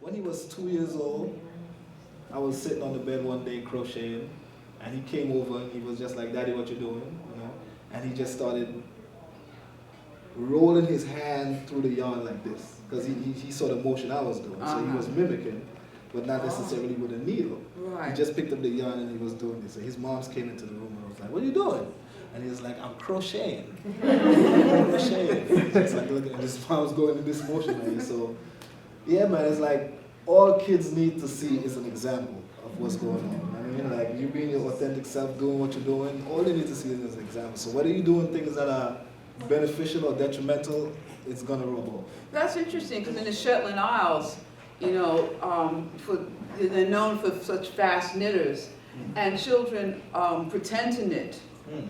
when he was 2 years old, I was sitting on the bed one day crocheting, and he came over and he was just like, "Daddy, what you doing?" You know, and he just started rolling his hand through the yarn like this, because he saw the motion I was doing, so he was mimicking, but not necessarily with a needle. Right. He just picked up the yarn and he was doing this. So his moms came into the room and was like, "What are you doing?" And he was like, "I'm crocheting." I'm crocheting. It's like, look at this mom's going in this motion, right? So, yeah, man, it's like all kids need to see is an example of what's going on. I mean, like you being your authentic self, doing what you're doing, all they need to see is an example. So whether you're doing things that are beneficial or detrimental, it's gonna rub off. That's interesting, because in the Shetland Isles, you know, they're known for such fast knitters, and children pretend to knit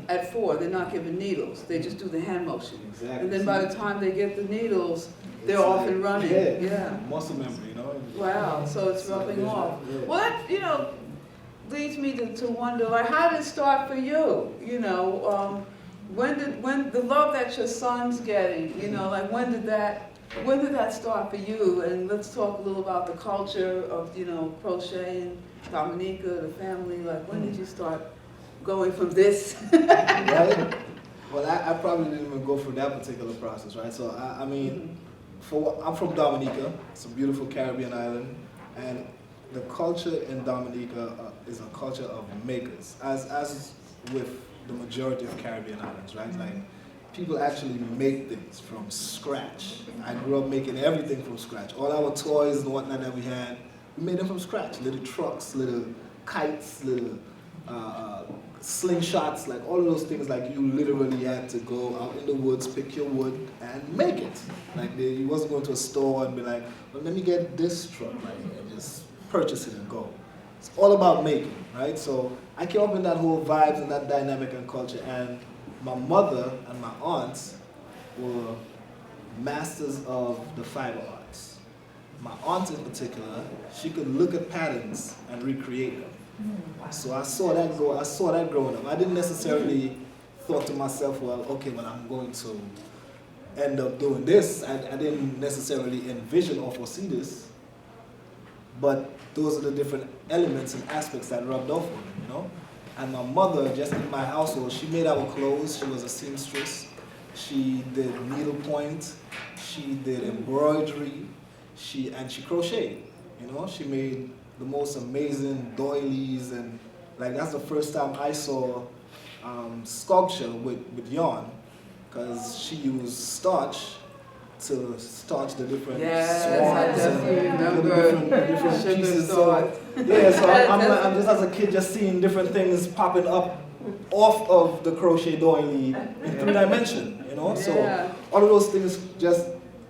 at 4. They're not given needles. They just do the hand motion. Exactly. And then by the time they get the needles, they're It's off like, and running. Yeah. Muscle memory, you know. Wow. So it's rubbing off. Yeah. Well, that, you know, leads me to wonder, like, how did it start for you? You know, when the love that your son's getting, you know, like when did that start for you? And let's talk a little about the culture of, you know, crocheting, Dominica, the family. Like, when did you start going from this? Right? Well, I probably didn't even go through that particular process, right? So I mean, I'm from Dominica. It's a beautiful Caribbean island, and the culture in Dominica is a culture of makers, as with the majority of Caribbean islands, right? Like, people actually make things from scratch. I grew up making everything from scratch. All our toys and whatnot that we had, we made them from scratch. Little trucks, little kites, little slingshots, like all of those things. Like, you literally had to go out in the woods, pick your wood, and make it. Like, you wasn't going to a store and be like, well, let me get this truck, like, and just purchase it and go. It's all about making, right? So I came up in that whole vibes and that dynamic and culture, and my mother and my aunts were masters of the fiber arts. My aunt in particular, she could look at patterns and recreate them. So I saw that growing up. I didn't necessarily thought to myself, well, okay, well, I'm going to end up doing this. I didn't necessarily envision or foresee this, but those are the different elements and aspects that rubbed off on me, you know? And my mother, just in my household, she made our clothes. She was a seamstress. She did needlepoint. She did embroidery. She crocheted, you know? She made the most amazing doilies, and like, that's the first time I saw sculpture with yarn, because she used starch to starch the different swans and the different pieces. So, yeah, so I'm just, as a kid, just seeing different things popping up off of the crochet doily in 3 dimension, you know? So all of those things just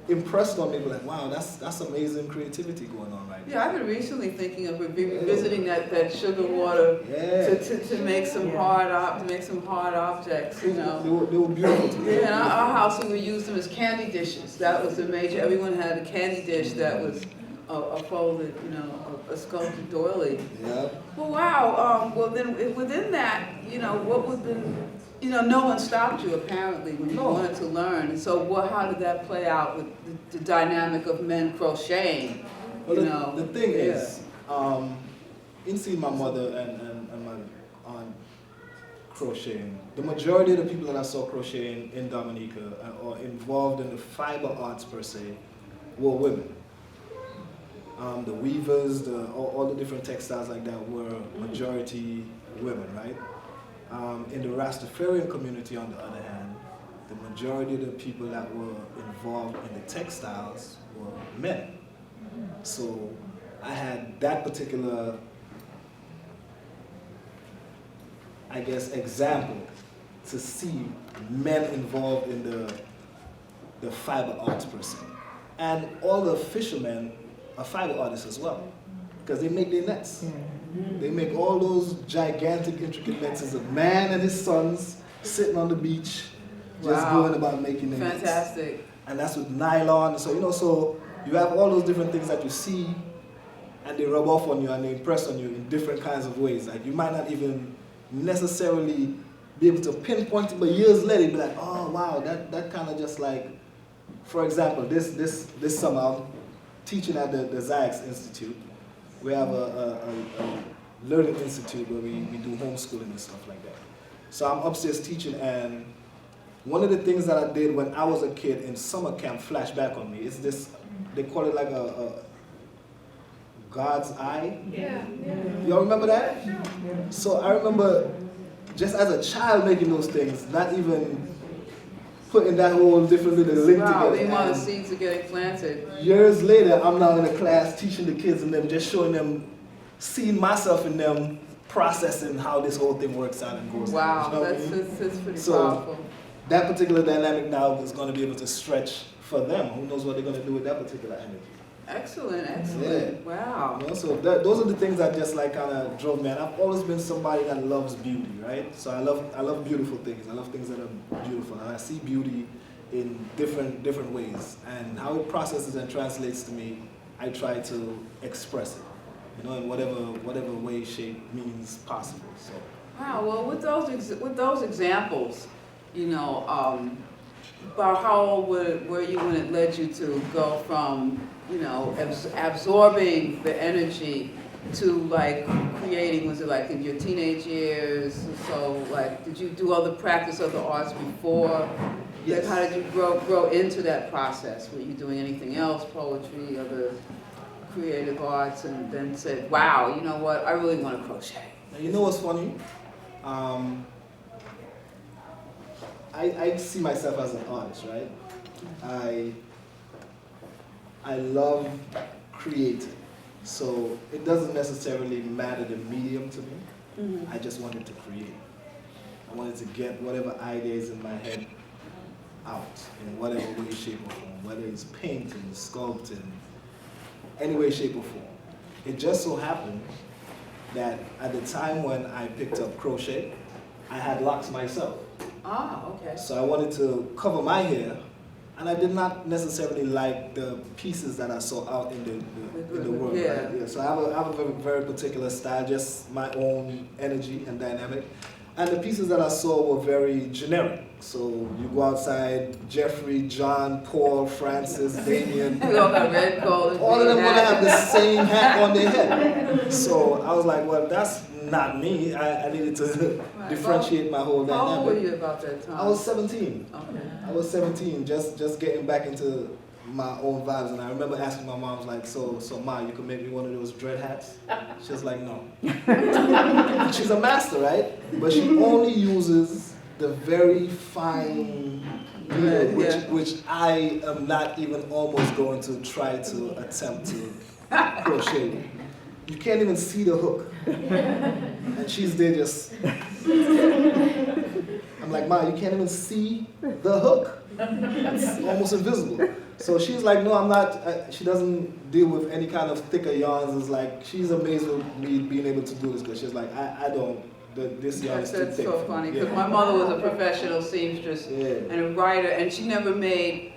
impressed on me, like, wow, that's amazing creativity going on right now. Yeah, I've been recently thinking of revisiting that sugar water to make some hard objects, you know. They were beautiful to me. Yeah, in our house we would use them as candy dishes. That was the major. Everyone had a candy dish that was a folded, you know, a sculpted doily. Yeah. Well, wow. Well, then within that, you know, what was the, you know, no one stopped you apparently when you wanted to learn. And so, how did that play out with the dynamic of men crocheting? Well, the thing is, in seeing my mother and my aunt crocheting, the majority of the people that I saw crocheting in Dominica or involved in the fiber arts per se were women. The weavers, all the different textiles like that were majority women, right? In the Rastafarian community, on the other hand, the majority of the people that were involved in the textiles were men. So I had that particular, I guess, example to see men involved in the fiber arts per se. And all the fishermen are fiber artists as well, because they make their nets. They make all those gigantic, intricate nets. As a man and his sons sitting on the beach, just going about making their nets. Fantastic. And that's with nylon. So, you know, so you have all those different things that you see, and they rub off on you and they impress on you in different kinds of ways. Like, you might not even necessarily be able to pinpoint it, but years later, you'd be like, oh wow, that kind of just like, for example, this summer, teaching at the Zyx Institute. We have a learning institute where we do homeschooling and stuff like that. So I'm upstairs teaching, and one of the things that I did when I was a kid in summer camp flashed back on me. It's this, they call it like a God's eye. Yeah. Y'all remember that? So I remember just as a child making those things, not even putting that whole different little link Wow, together. meanwhile the seeds are getting planted. Years later, I'm now in a class teaching the kids and them, just showing them, seeing myself in them, processing how this whole thing works out and goes. Wow, You know what I that's mean? pretty So, powerful. that particular dynamic now is going to be able to stretch for them. Who knows what they're going to do with that particular energy? Excellent, excellent. Yeah. Wow. You know, so those are the things that just like kind of drove me. And I've always been somebody that loves beauty, right? So I love beautiful things. I love things that are beautiful, and I see beauty in different ways. And how it processes and translates to me, I try to express it, you know, in whatever way, shape, means possible. So. Wow. Well, with those examples, you know, about how old were you when it led you to go from, you know, absorbing the energy to like creating? Was it like in your teenage years? So like, did you do other practice of the arts before? Yes. Like, how did you grow into that process? Were you doing anything else, poetry, other creative arts, and then said, wow, you know what, I really want to crochet? Now, you know what's funny? I see myself as an artist, right? I love creating, so it doesn't necessarily matter the medium to me. Mm-hmm. I just wanted to create. I wanted to get whatever ideas in my head out in whatever way, shape, or form, whether it's painting, sculpting, any way, shape, or form. It just so happened that at the time when I picked up crochet, I had locks myself. Ah, okay. So I wanted to cover my hair, and I did not necessarily like the pieces that I saw out in the world. Yeah. Right? Yeah. So I have a very, very particular style, just my own energy and dynamic. And the pieces that I saw were very generic. So you go outside, Jeffrey, John, Paul, Francis, Damien. We all got red, gold, and All of them green want to hats. have the same hat on their head. So I was like, well, that's not me. I needed to Right. differentiate my whole How old were dynamic. you about that time? I was 17. Okay. I was 17, just getting back into my own vibes. And I remember asking my mom, I was like, so Ma, you could make me one of those dread hats? She was like, no. She's a master, right? But she only uses the very fine needle, which I am not even almost going to try to attempt to crochet with. You can't even see the hook. And she's there just... I'm like, Ma, you can't even see the hook. It's almost invisible. So she's like, no, I'm not, she doesn't deal with any kind of thicker yarns. It's like, she's amazed with me being able to do this, because she's like, I don't, this yarn is too That's thick. so for funny, me." because my mother was a professional seamstress and a writer, and she never made,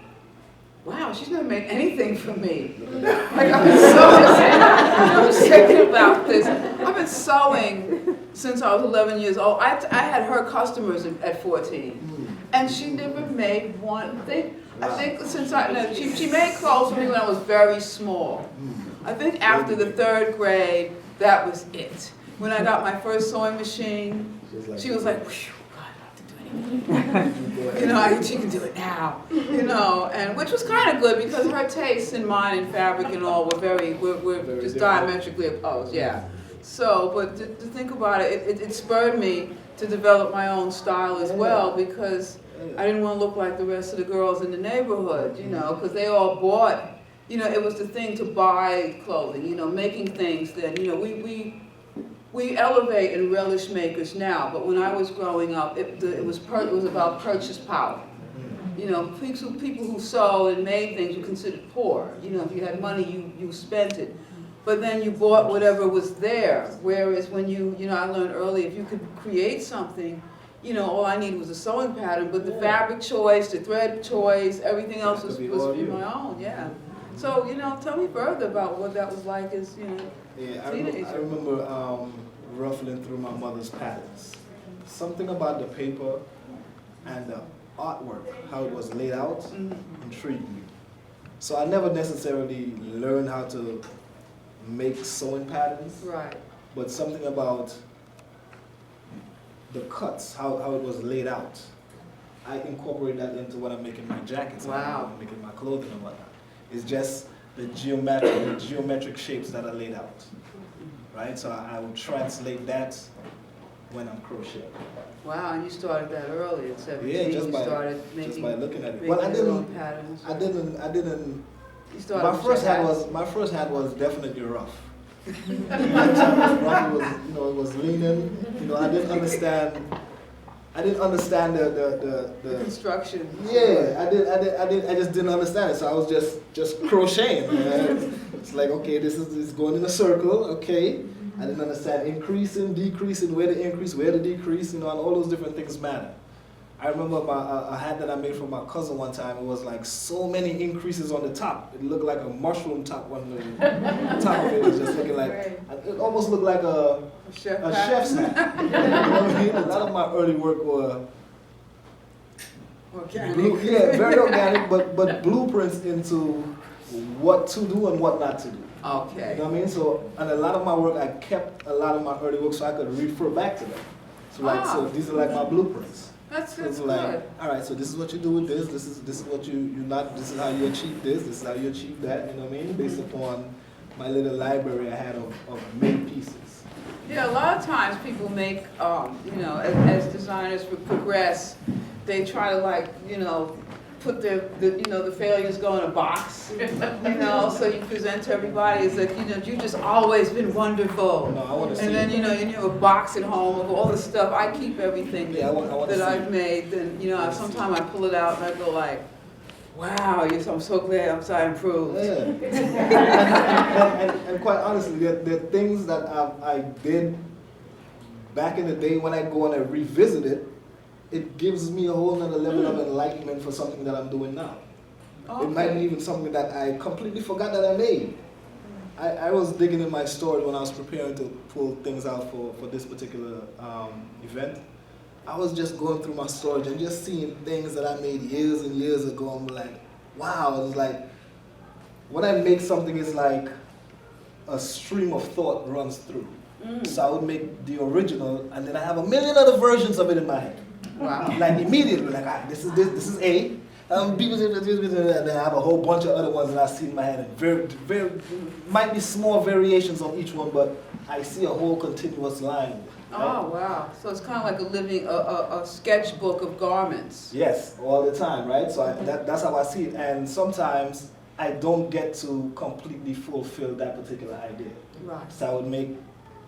wow, she's never made anything for me. Like, I've been sewing, I'm thinking about this. I've been sewing since I was 11 years old. I had her customers at 14, and she never made one thing. I think since she made clothes for me when I was very small. I think after the 3rd grade, that was it. When I got my first sewing machine, she was like, "Whew, God, I don't have to do anything." You know, she can do it now. You know, and which was kind of good, because her tastes and mine in fabric and all were very just diametrically opposed. Yeah. So, but to think about it, it spurred me to develop my own style as well, because I didn't want to look like the rest of the girls in the neighborhood, you know, because they all bought, you know, it was the thing to buy clothing, you know, making things then, you know, we elevate and relish makers now, but when I was growing up, it was about purchase power. You know, people who sewed and made things were considered poor. You know, if you had money, you spent it. But then you bought whatever was there, whereas when you know, I learned early, if you could create something, you know, all I needed was a sewing pattern, but the fabric choice, the thread choice, everything else was my own, yeah. So, you know, tell me further about what that was like as, you know, I remember ruffling through my mother's patterns. Something about the paper and the artwork, how it was laid out, intrigued me. So I never necessarily learned how to make sewing patterns, Right. but something about the cuts, how it was laid out, I incorporate that into when I'm making my jackets, and Wow. when I'm making my clothing and whatnot. It's just the geometric shapes that are laid out, right? So I will translate that when I'm crocheting. Wow, and you started that early at 17. Yeah, You started just by looking at it. making Well, I your own didn't. patterns. I didn't. You started My with first your hand hats? was definitely rough. My time was rough. It was, it was leaning. I didn't understand. I didn't understand The the construction. yeah. I just didn't understand it. So I was just crocheting. It's like, okay, this is going in a circle. Okay. I didn't understand increasing, decreasing, where to increase, where to decrease. And all those different things matter. I remember a hat that I made for my cousin one time. It was like so many increases on the top. It looked like a mushroom top on the top of it. Was just looking like, it almost looked like a chef's hat. You know what I mean? A lot of my early work were organic. very organic, but blueprints into what to do and what not to do. Okay. You know what I mean? So, and a lot of my work, I kept a lot of my early work so I could refer back to them. So these are like my blueprints. That's It's good. like, all right, so this is what you do with this. This is what you not. This is how you achieve this. This is how you achieve that. You know what I mean? Based upon my little library I had of made pieces. Yeah, a lot of times people make, as designers progress, they try to put the failures go in a box, so you present to everybody as that, you've just always been wonderful. No, I want to see. And then, you have a box at home of all the stuff. I keep everything I want that to I've made. Then, sometimes I pull it out and I go like, wow, I'm so glad I improved. Yeah. and quite honestly, there are things that I did back in the day when I go and I revisit it. It gives me a whole other level of enlightenment for something that I'm doing now. Okay. It might be even something that I completely forgot that I made. I was digging in my storage when I was preparing to pull things out for this particular event. I was just going through my storage and just seeing things that I made years and years ago. I'm like, wow, it's like, when I make something, it's like a stream of thought runs through. So I would make the original, and then I have a million other versions of it in my head. Wow. Like immediately, like this is A. People say this, and then I have a whole bunch of other ones that I see in my head. And very, might be small variations on each one, but I see a whole continuous line. Right? Oh, wow. So it's kind of like a living, a sketchbook of garments. Yes, all the time, right? So that's how I see it. And sometimes I don't get to completely fulfill that particular idea. Right. So I would make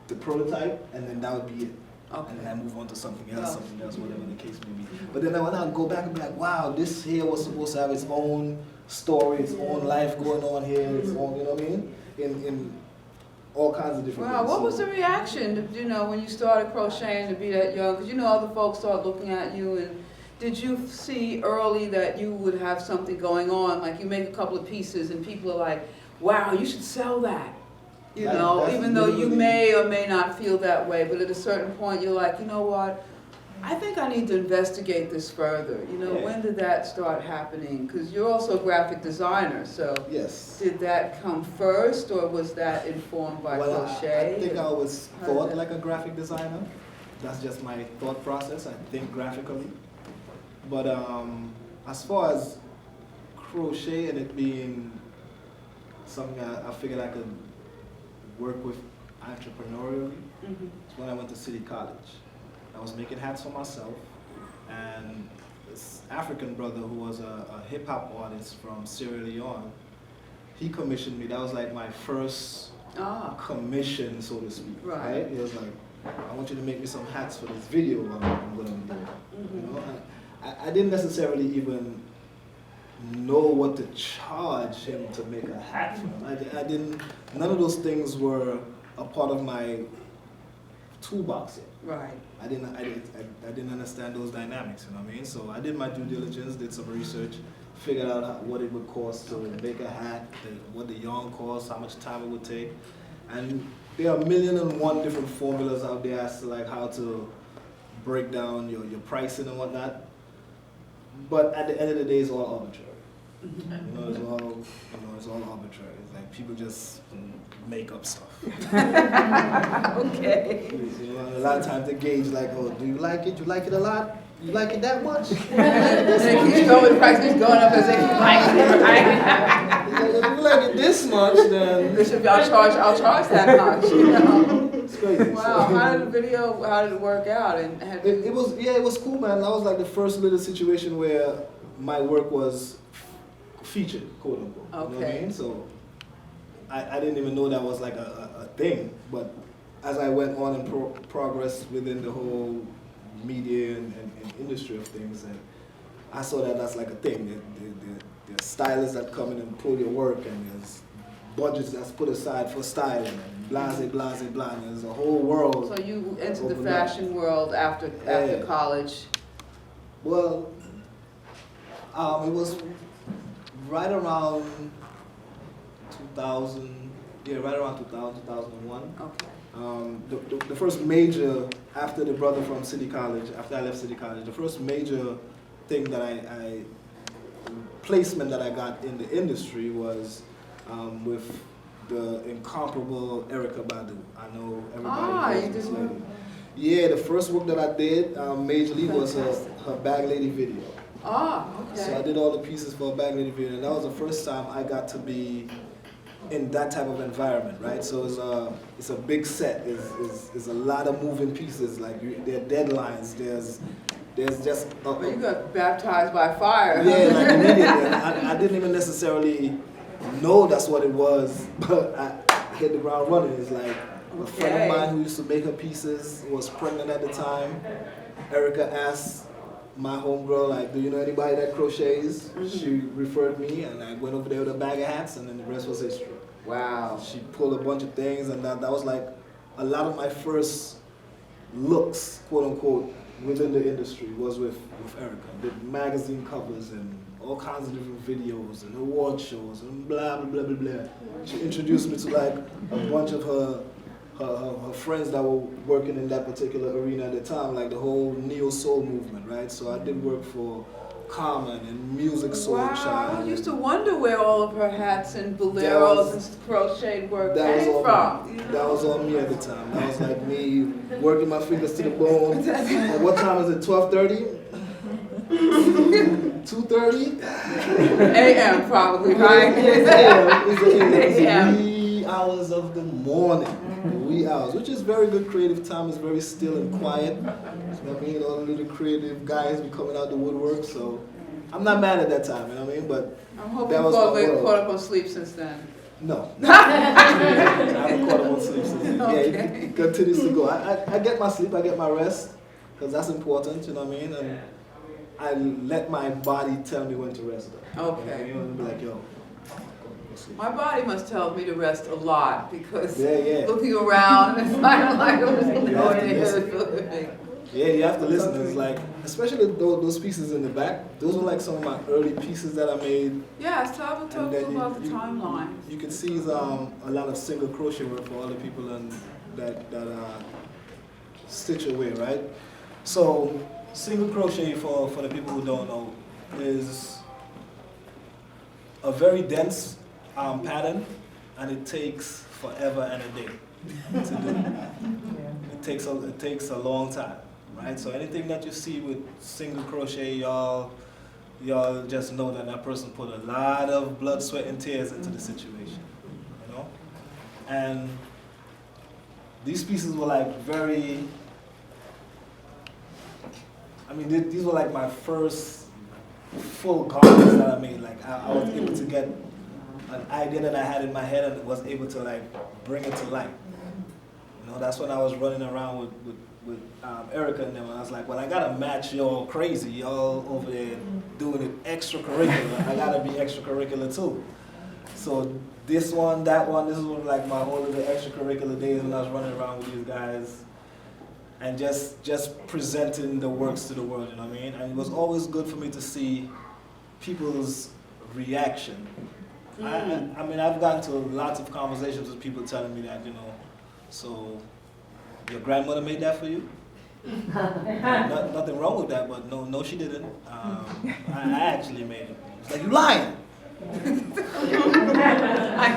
the prototype, and then that would be it. Okay. And then I move on to something else, whatever the case may be. But then when I go back and be like, wow, this here was supposed to have its own story, its own life going on here, its own, you know what I mean? In all kinds of different Wow, ways. what was the reaction, when you started crocheting to be that young? Because other folks started looking at you, and did you see early that you would have something going on? Like you make a couple of pieces and people are like, wow, you should sell that. Even though you may or may not feel that way, but at a certain point you're like, you know what? I think I need to investigate this further. Yeah. When did that start happening? Because you're also a graphic designer, so Yes. did that come first, or was that informed by crochet? I think I always How did thought that- like a graphic designer. That's just my thought process. I think graphically. But as far as crochet and it being something I figured I could work with entrepreneurially, it's when I went to City College. I was making hats for myself, and this African brother who was a hip-hop artist from Sierra Leone, he commissioned me. That was like my first commission, so to speak. Right. He was like, I want you to make me some hats for this video I'm going to be doing. I didn't necessarily even know what to charge him to make a hat for him. I didn't, none of those things were a part of my toolbox yet. Right. I didn't understand those dynamics, you know what I mean? So I did my due diligence, did some research, figured out what it would cost to make a hat, what the yarn costs, how much time it would take. And there are 1,000,001 different formulas out there as to like how to break down your pricing and whatnot. But at the end of the day, it's all arbitrary. It's all arbitrary. It's like people just make up stuff. Okay. A lot of times they gauge like, oh, do you like it? You like it a lot? You like it that much? It keeps going, the price keeps going up as if you like it, right? If you like it this much, then Bishop, I'll charge that much, you know? it's crazy. Wow, how did it work out? And It was cool, man. That was like the first little situation where my work was featured, quote unquote. You know what I Okay. mean? So I didn't even know that was like a thing. But as I went on in progress within the whole media and industry of things, and I saw that that's like a thing. There's stylists that come in and pull your work, and there's budgets that's put aside for styling, and blase, blase, blah. And there's a whole world. so you entered the opened fashion world after Yeah. college. Well, it was right around 2000, right around 2000, 2001. Okay. The first major, after the brother from City College, after I left City College, the first major thing that placement that I got in the industry was with the incomparable Erykah Badu. I know everybody knows this lady. Yeah, the first work that I did majorly was her Bag Lady video. Okay. So I did all the pieces for a Bag Lady video, and that was the first time I got to be in that type of environment, right? So it's a big set. It's a lot of moving pieces. Like there are deadlines. There's just Well, you got baptized by fire. yeah, like immediately. I didn't even necessarily know that's what it was, but I hit the ground running. It's like a friend of mine who used to make her pieces was pregnant at the time. Erykah asked my homegirl, like, do you know anybody that crochets? Mm-hmm. She referred me, and I went over there with a bag of hats, and then the rest was history. Wow. She pulled a bunch of things, and that was like a lot of my first looks, quote unquote, within the industry was with Erykah. Did magazine covers and all kinds of different videos and award shows and blah, blah, blah, blah, blah. She introduced me to like a bunch of her friends that were working in that particular arena at the time, like the whole neo soul movement, right? So I did work for Common and Music Soul Child. I used to wonder where all of her hats and boleros and crocheted work came from. That was on me at the time. That was like me working my fingers to the bone. And what time is it? 12:30? 2:30? AM probably, right? It's the wee hours of the morning. The wee hours, which is very good creative time. It's very still and quiet. You know what I mean? All the little creative guys be coming out the woodwork. So I'm not mad at that time, you know what I mean? But I'm hoping that was you've caught up on sleep since then. no. I haven't caught up on sleep since then. Okay. Yeah, it continues to go. I get my sleep, I get my rest, because that's important, you know what I mean? And I let my body tell me when to rest. Okay. You know, be like, yo, go sleep. My body must tell me to rest a lot because Yeah. looking around and finding like it was going listen. Yeah, you have to listen. It's like, especially those pieces in the back, those are like some of my early pieces that I made. Yes, tell me about the you, timeline. You can see a lot of single crochet work for all the people that stitch away, right? So single crochet, for the people who don't know, is a very dense pattern, and it takes forever and a day to do. It takes a long time, right? So anything that you see with single crochet, y'all just know that person put a lot of blood, sweat, and tears into the situation, you know? And these pieces were like very, I mean, these were like my first full garments that I made. Like I was able to get an idea that I had in my head and was able to like bring it to life. You know, that's when I was running around with Erykah and them, and I was like, well, I gotta match y'all crazy, y'all over there doing it extracurricular. I gotta be extracurricular too. So this one, that one, this is one of like my older extracurricular days when I was running around with these guys and just presenting the works to the world, you know what I mean? And it was always good for me to see people's reaction. I mean, I've gotten to lots of conversations with people telling me that, you know, so your grandmother made that for you? Nothing wrong with that, but no, she didn't. I actually made it. It's like, you lying! I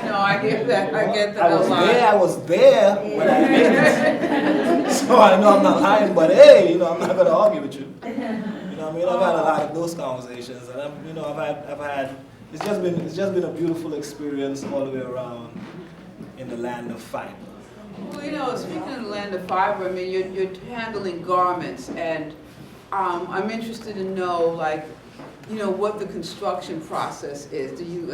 know, I hear that, I get that I a lot. was there when I made it. So I know I'm not lying, but hey, you know, I'm not gonna argue with you. You know what I mean? I've had a lot of those conversations, and I've had, it's just been a beautiful experience all the way around in the land of fiber. Well, you know, speaking of the land of fiber, I mean, you're handling garments, and I'm interested to know, like, you know, what the construction process is. Do you,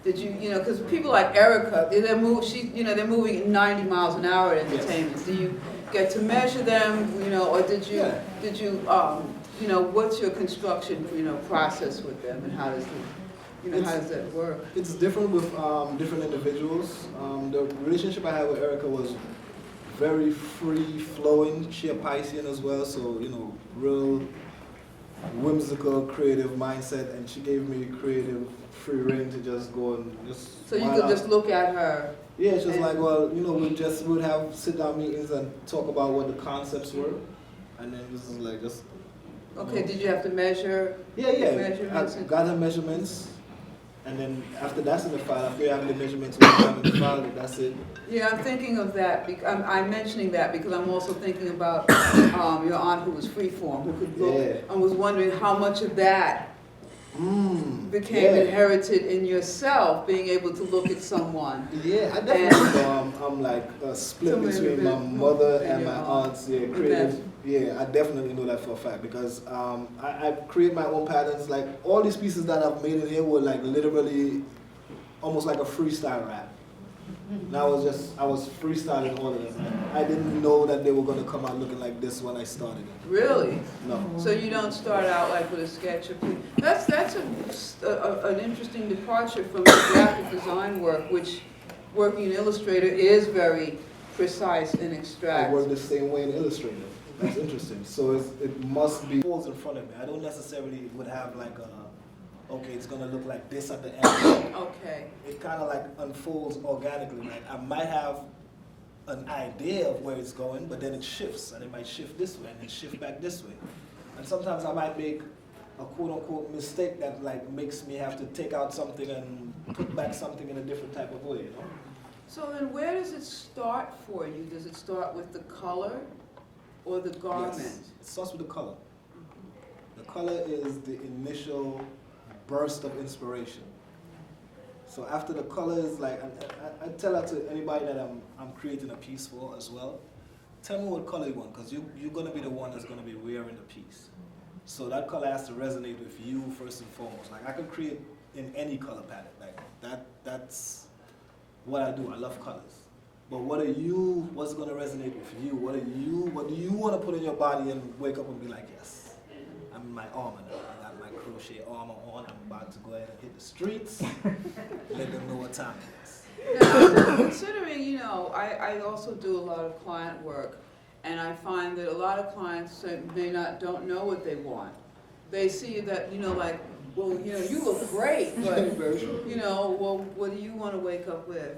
because people like Erica, they're moving at 90 miles an hour at entertainments. Yes. Do you get to measure them, you know, or did you, what's your construction, process with them, and how does how does that work? It's different with different individuals. The relationship I had with Erica was very free-flowing. She a Piscean as well, so, real whimsical, creative mindset, and she gave me creative free reign to just go and just. So you could just look at her. Yeah, she was like, well, we'd have sit-down meetings and talk about what the concepts were, and then this is like just. Okay, did you have to measure? Yeah. I got her measurements. And then after that's in the file, after you have the measurements in the file, that's it. Yeah, I'm thinking of that. I'm mentioning that because I'm also thinking about your aunt who was freeform, who could look, and was wondering how much of that became inherited in yourself, being able to look at someone. Yeah, I definitely know I'm like split between my mother and my aunt's creative. Yeah, I definitely know that for a fact because I create my own patterns. Like all these pieces that I've made in here were like literally almost like a freestyle rap. And I was freestyling all of them. I didn't know that they were going to come out looking like this when I started it. Really? No. So you don't start out like with a sketch of people. That's an interesting departure from the graphic design work, which working in Illustrator is very precise and abstract. I work the same way in Illustrator. That's interesting. So it must be folds in front of me. I don't necessarily would have like okay, it's gonna look like this at the end. Okay. It kind of like unfolds organically. Like I might have an idea of where it's going, but then it shifts, and it might shift this way and then shift back this way. And sometimes I might make a quote-unquote mistake that like makes me have to take out something and put back something in a different type of way. So then, where does it start for you? Does it start with the color? Or the garment? Yes, it starts with the color. The color is the initial burst of inspiration. So after the color is like, I tell that to anybody that I'm creating a piece for as well. Tell me what color you want, because you're going to be the one that's going to be wearing the piece. So that color has to resonate with you first and foremost. Like I could create in any color palette. Like that's what I do. I love colors. But what's going to resonate with you? What do you want to put in your body and wake up and be like, yes, I'm in my armor now. I got my crochet armor on. I'm about to go ahead and hit the streets. Let them know what time it is. Now, considering, I also do a lot of client work, and I find that a lot of clients don't know what they want. They see that, like, well, you look great, but, well, what do you want to wake up with?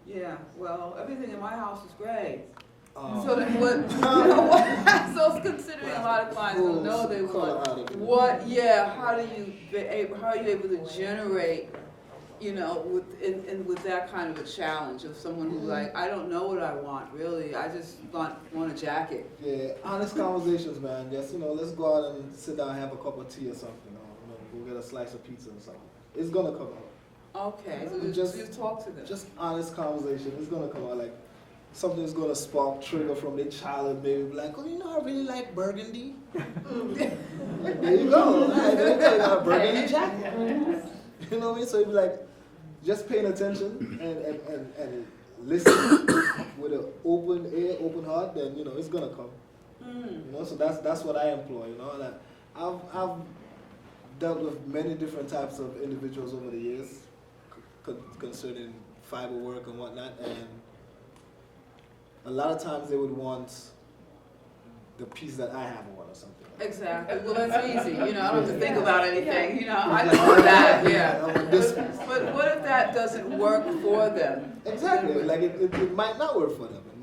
Yeah, well, everything in my house is great. So then what, so considering a lot of clients don't know what they want, how are you able to generate, with that kind of a challenge of someone who's like, I don't know what I want, really, I just want a jacket. Yeah, honest conversations, man. Just, let's go out and sit down and have a cup of tea or something. Go get a slice of pizza or something. It's gonna come out. Okay, so just talk to them. Just honest conversation. It's gonna come out. Like something's gonna spark, trigger from their childhood, maybe be like, I really like burgundy. Like, there you go. Right, there you go. You got a burgundy jacket. You know what I mean? So you'd be like, just paying attention and listen with an open ear, open heart. Then it's gonna come. So that's what I employ. That I've dealt with many different types of individuals over the years concerning fiber work and whatnot, and a lot of times they would want the piece that I have on or something. Exactly. Well, that's easy. I don't have to think about anything. I just want that. Yeah. But what if that doesn't work for them? Exactly. Like it might not work for them. It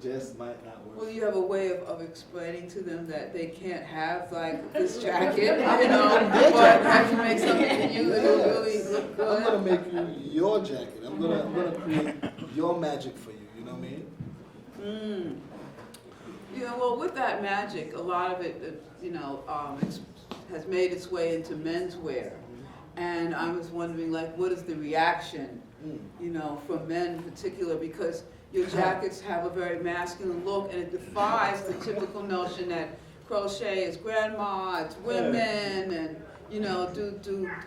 just might not work. Well, you have a way of explaining to them that they can't have like this jacket, you know, but have you make something that you really look good. I'm gonna make you your jacket. I'm gonna create your magic for you. You know what I mean? You know, well, with that magic, a lot of it, has made its way into menswear. And I was wondering, like, what is the reaction, you know, from men in particular? Because your jackets have a very masculine look, and it defies the typical notion that crochet is grandma, it's women, and, you know,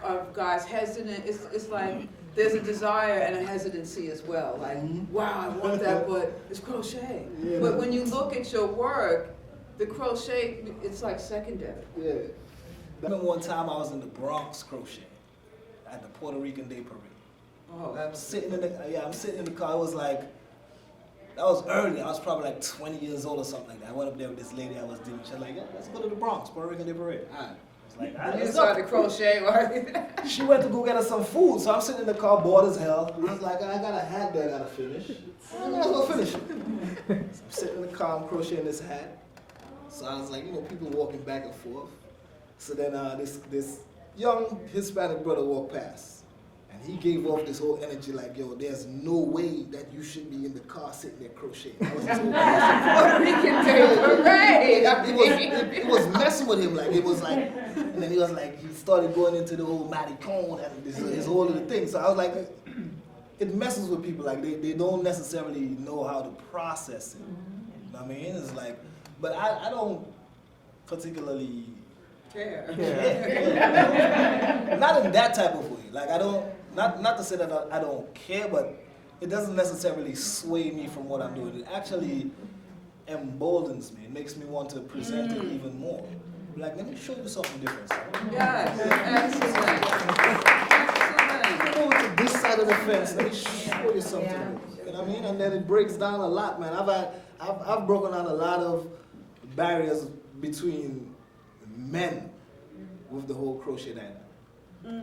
are guys hesitant? It's like there's a desire and a hesitancy as well. Like, wow, I want that, but it's crochet. Yeah. But when you look at your work, the crochet, it's like secondary. Yeah. I remember one time I was in the Bronx crocheting at the Puerto Rican Day Parade. Oh, I'm sitting in the car. It was like, that was early. I was probably like 20 years old or something like that. I went up there with this lady I was dealing with. She was like, yeah, let's go to the Bronx, Puerto Rican Day Parade. All right. I was like, all right, you let's started go. crochet, right? She went to go get us some food, so I'm sitting in the car, bored as hell. I was like, I got a hat that I gotta finish. Let's go finish it. So I'm sitting in the car, I'm crocheting this hat. So I was like, you know, people walking back and forth. So then this young Hispanic brother walked past, and he gave off this whole energy like, yo, there's no way that you should be in the car sitting there crocheting. That was his whole Puerto Rican Day Parade. it was messing with him, like, it was like, and then he was like, he started going into the whole maricon and his whole little thing. So I was like, it messes with people, like, they don't necessarily know how to process it. You know what I mean? It's like, but I don't particularly care. Not in that type of way. Like, I don't, not to say that I don't care, but it doesn't necessarily sway me from what I'm doing. It actually emboldens me. It makes me want to present it even more. Like, let me show you something different. Yes, excellent. Come over to this side of the fence. Let me show you something. You know what I mean? And then it breaks down a lot, man. I've broken down a lot of barriers between men with the whole crochet dynamic.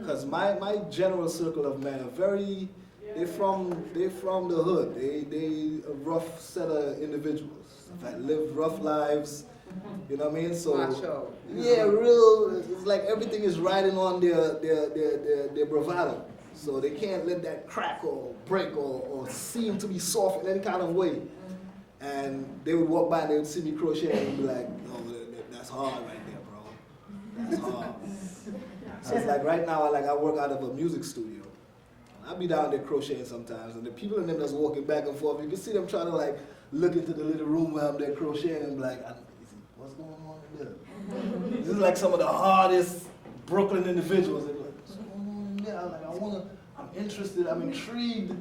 Because my general circle of men are they're from the hood. They a rough set of individuals that live rough lives. You know what I mean? So Macho. yeah, real. It's like everything is riding on their bravado. So they can't let that crack or break or seem to be soft in any kind of way. And they would walk by and they would see me crocheting and be like, no, that's hard right there, bro. That's hard. So it's like right now, I work out of a music studio. I'll be down there crocheting sometimes, and the people in them that's walking back and forth, you can see them trying to like look into the little room where I'm there crocheting and be like, what's going on in there? This is like some of the hardest Brooklyn individuals. They're like, what's going on in there? I'm like, I'm interested, I'm intrigued,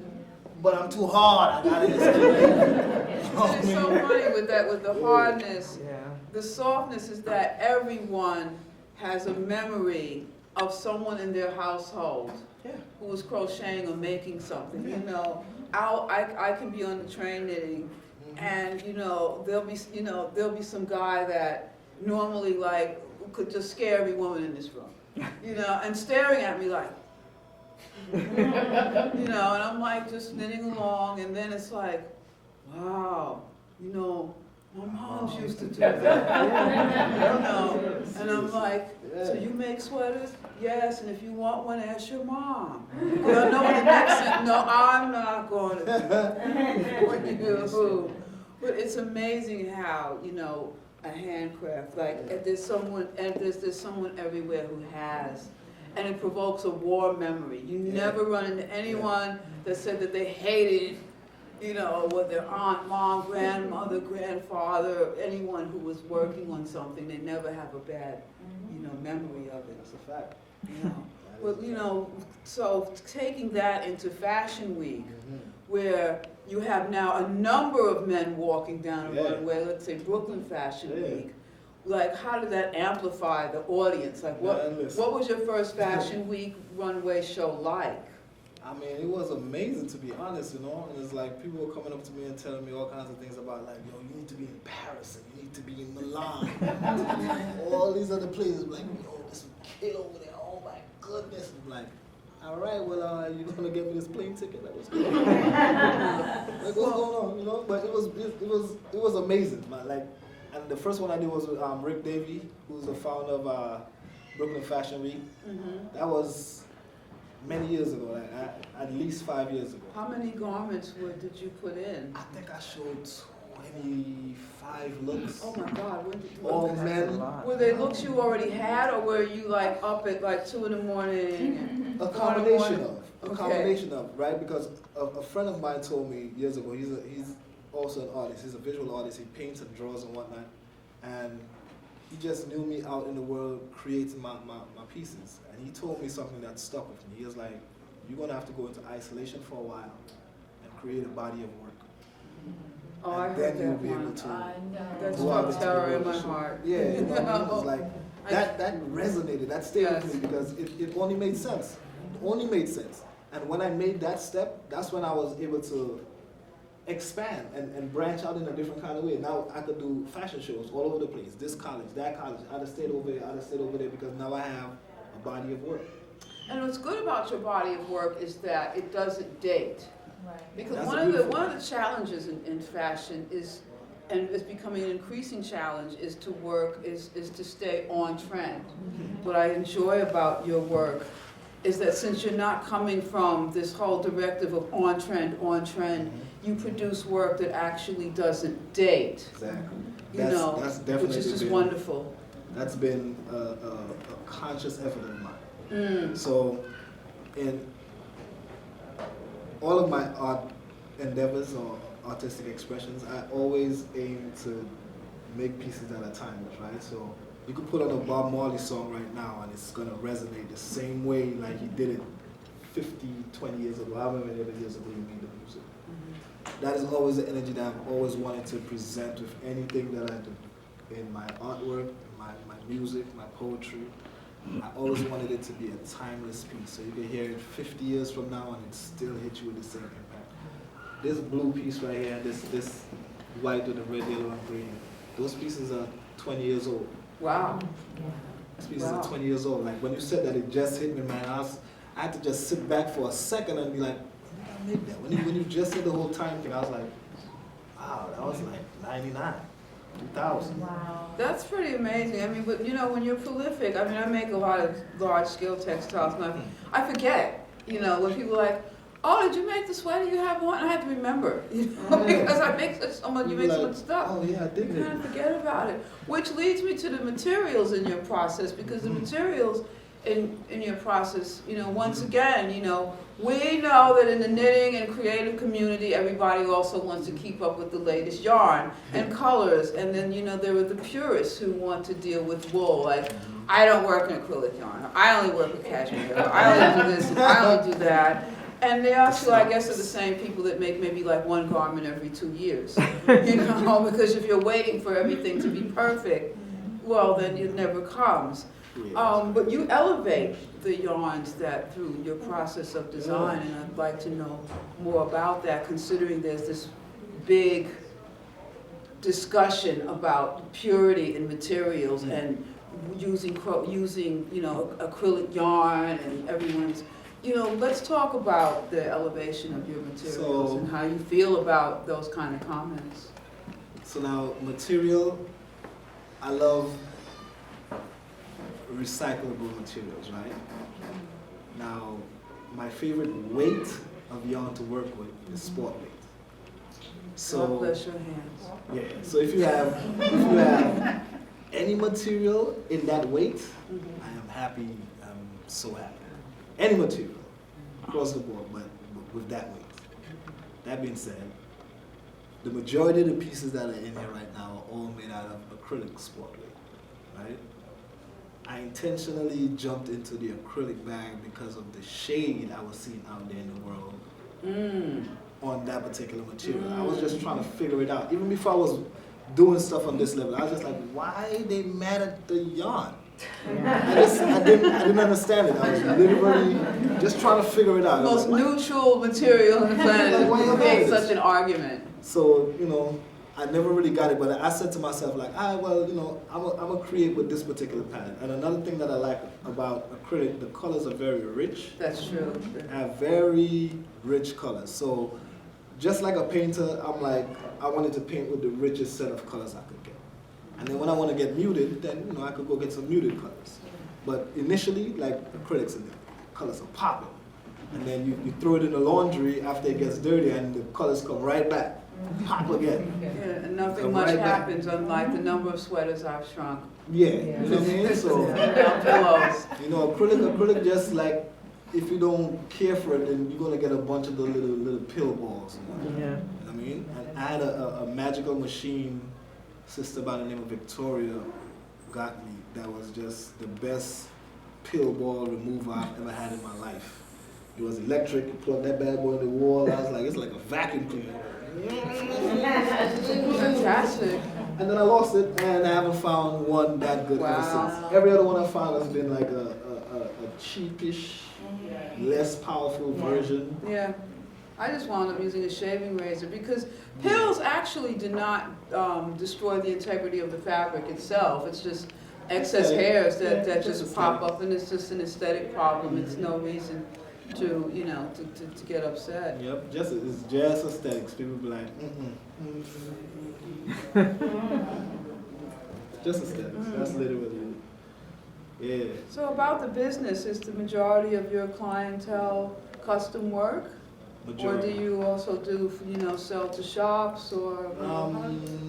but I'm too hard. I got it. It's so funny with the hardness. The softness is that everyone has a memory of someone in their household who was crocheting or making something. You know, I can be on the train knitting, and you know there'll be some guy that normally like could just scare every woman in this room, you know, and staring at me like, you know, and I'm like just knitting along, and then it's like, wow, you know. My mom's used to do that. You know? And I'm like, so you make sweaters? Yes, and if you want one, ask your mom. You know what the next thing? No, I'm not going to do that for you. But it's amazing how, you know, a handcraft, like there's someone everywhere who has, and it provokes a war memory. You never run into anyone that said that they hated, you know, with their aunt, mom, grandmother, grandfather, anyone who was working on something, they never have a bad, you know, memory of it. That's a fact. You know, well, you know, so taking that into Fashion Week, where you have now a number of men walking down a runway, let's say Brooklyn Fashion Week, like how did that amplify the audience? Like what was your first Fashion Week runway show like? I mean, it was amazing, to be honest, you know, and it's like people were coming up to me and telling me all kinds of things about like, yo, you need to be in Paris and you need to be in Milan, all these other places, like, yo, this kid over there, oh my goodness, I'm like, all right, well, you gonna get me this plane ticket? Like, what's going on? Like, what's going on? You know, but it was amazing, man. Like, and the first one I did was with Rick Davey, who's the founder of Brooklyn Fashion Week. Mm-hmm. That was many years ago, like at least 5 years ago. How many garments did you put in? I think I showed 25 looks. Oh my God, when did you All men. Were they looks you already had, or were you like up at like 2 in the morning? A combination of, right? Because a friend of mine told me years ago, he's also an artist, he's a visual artist, he paints and draws and whatnot, and he just knew me out in the world creating my pieces, and he told me something that stuck with me. He was like, you're gonna have to go into isolation for a while and create a body of work. Oh, I and heard then that you'll be one. able to That go out struck into the terror in world. my heart. Yeah, you know, it was like, that resonated, that stayed Yes. with me because it only made sense. It only made sense. And when I made that step, that's when I was able to expand and branch out in a different kind of way. Now I could do fashion shows all over the place, this college, that college, out of state over here, out of state over there, because now I have a body of work. And what's good about your body of work is that it doesn't date. Right. Because That's one of the challenges in fashion is, and it's becoming an increasing challenge, is to stay on trend. What I enjoy about your work is that since you're not coming from this whole directive of on trend, you produce work that actually doesn't date. Exactly. Which That's definitely is just been, wonderful. That's been a conscious effort of mine. Mm. So, in all of my art endeavors or artistic expressions, I always aim to make pieces that are timeless, right? So you could put on a Bob Marley song right now and it's gonna resonate the same way like he did it 50, 20 years ago, however many years ago you made the music. Mm-hmm. That is always the energy that I've always wanted to present with anything that I do. In my artwork, my music, my poetry. I always wanted it to be a timeless piece, so you can hear it 50 years from now and it still hit you with the same impact. This blue piece right here, this white with the red, yellow, and green, those pieces are 20 years old. Wow. These pieces are 20 years old. Like when you said that, it just hit me, man. I had to just sit back for a second and be like, when did I make that? When you just said the whole time thing, I was like, wow, that was like 99. 2000. Wow. That's pretty amazing. I mean, but you know, when you're prolific, I mean, I make a lot of large-scale textiles, and I forget, you know, when people are like, oh, did you make the sweater you have on? I have to remember, you know, because I make so much, you make so much stuff. Oh yeah, I did You make kind of it. forget about it. Which leads me to the materials in your process, because the materials in your process, you know, once again, you know, we know that in the knitting and creative community, everybody also wants to keep up with the latest yarn and colors, and then, you know, there are the purists who want to deal with wool, like, I don't work in acrylic yarn, or I only work with cashmere, or I only do this, and I only do that. And they also, I guess, are the same people that make maybe like one garment every 2 years, you know, because if you're waiting for everything to be perfect, well, then it never comes. But you elevate the yarns that through your process of design, and I'd like to know more about that, considering there's this big discussion about purity in materials and using you know, acrylic yarn, and everyone's, you know, let's talk about the elevation of your materials and how you feel about those kind of comments. So now, material, I love recyclable materials, right? Now, my favorite weight of yarn to work with is sport weight. So, God bless your hands. yeah. So if you have any material in that weight, I am happy. I'm so happy. Any material across the board, but with that weight. That being said, the majority of the pieces that are in here right now are all made out of acrylic sport weight, right? I intentionally jumped into the acrylic bag because of the shade I was seeing out there in the world on that particular material. I was just trying to figure it out. Even before I was doing stuff on this level, I was just like, why they mad at the yarn? I didn't understand it. I was literally just trying to figure it out. The most neutral material on the planet Like, why you is mad at such this? an argument. So, you know, I never really got it, but I said to myself like, well, you know, I'm gonna create with this particular palette. And another thing that I like about acrylic, the colors are very rich. That's true. Have very rich colors. So just like a painter, I'm like, I wanted to paint with the richest set of colors I could get. And then when I want to get muted, then you know I could go get some muted colors. But initially, like acrylics, and the colors are popping. And then you throw it in the laundry after it gets dirty, and the colors come right back. Pop again. Yeah, and nothing much happens, unlike the number of sweaters I've shrunk. Yeah, you know what I mean? So, pillows. you know, acrylic just like, if you don't care for it, then you're gonna get a bunch of the little pill balls. You know? Yeah. You know what I mean? And I had a magical machine sister by the name of Victoria got me that was just the best pill ball remover I've ever had in my life. It was electric, you plug that bad boy in the wall, I was like, it's like a vacuum cleaner. Fantastic. And then I lost it, and I haven't found one that good ever since. Every other one I found has been like a cheapish, less powerful version. Yeah. I just wound up using a shaving razor because pills actually do not destroy the integrity of the fabric itself. It's just excess hairs that just pop up, and it's just an aesthetic problem. It's no reason to, you know, to get upset. Yep, it's just aesthetics. People be like, just aesthetics. That's literally it. Yeah. So about the business, is the majority of your clientele custom work? Majority. Or do you also do, you know, sell to shops or?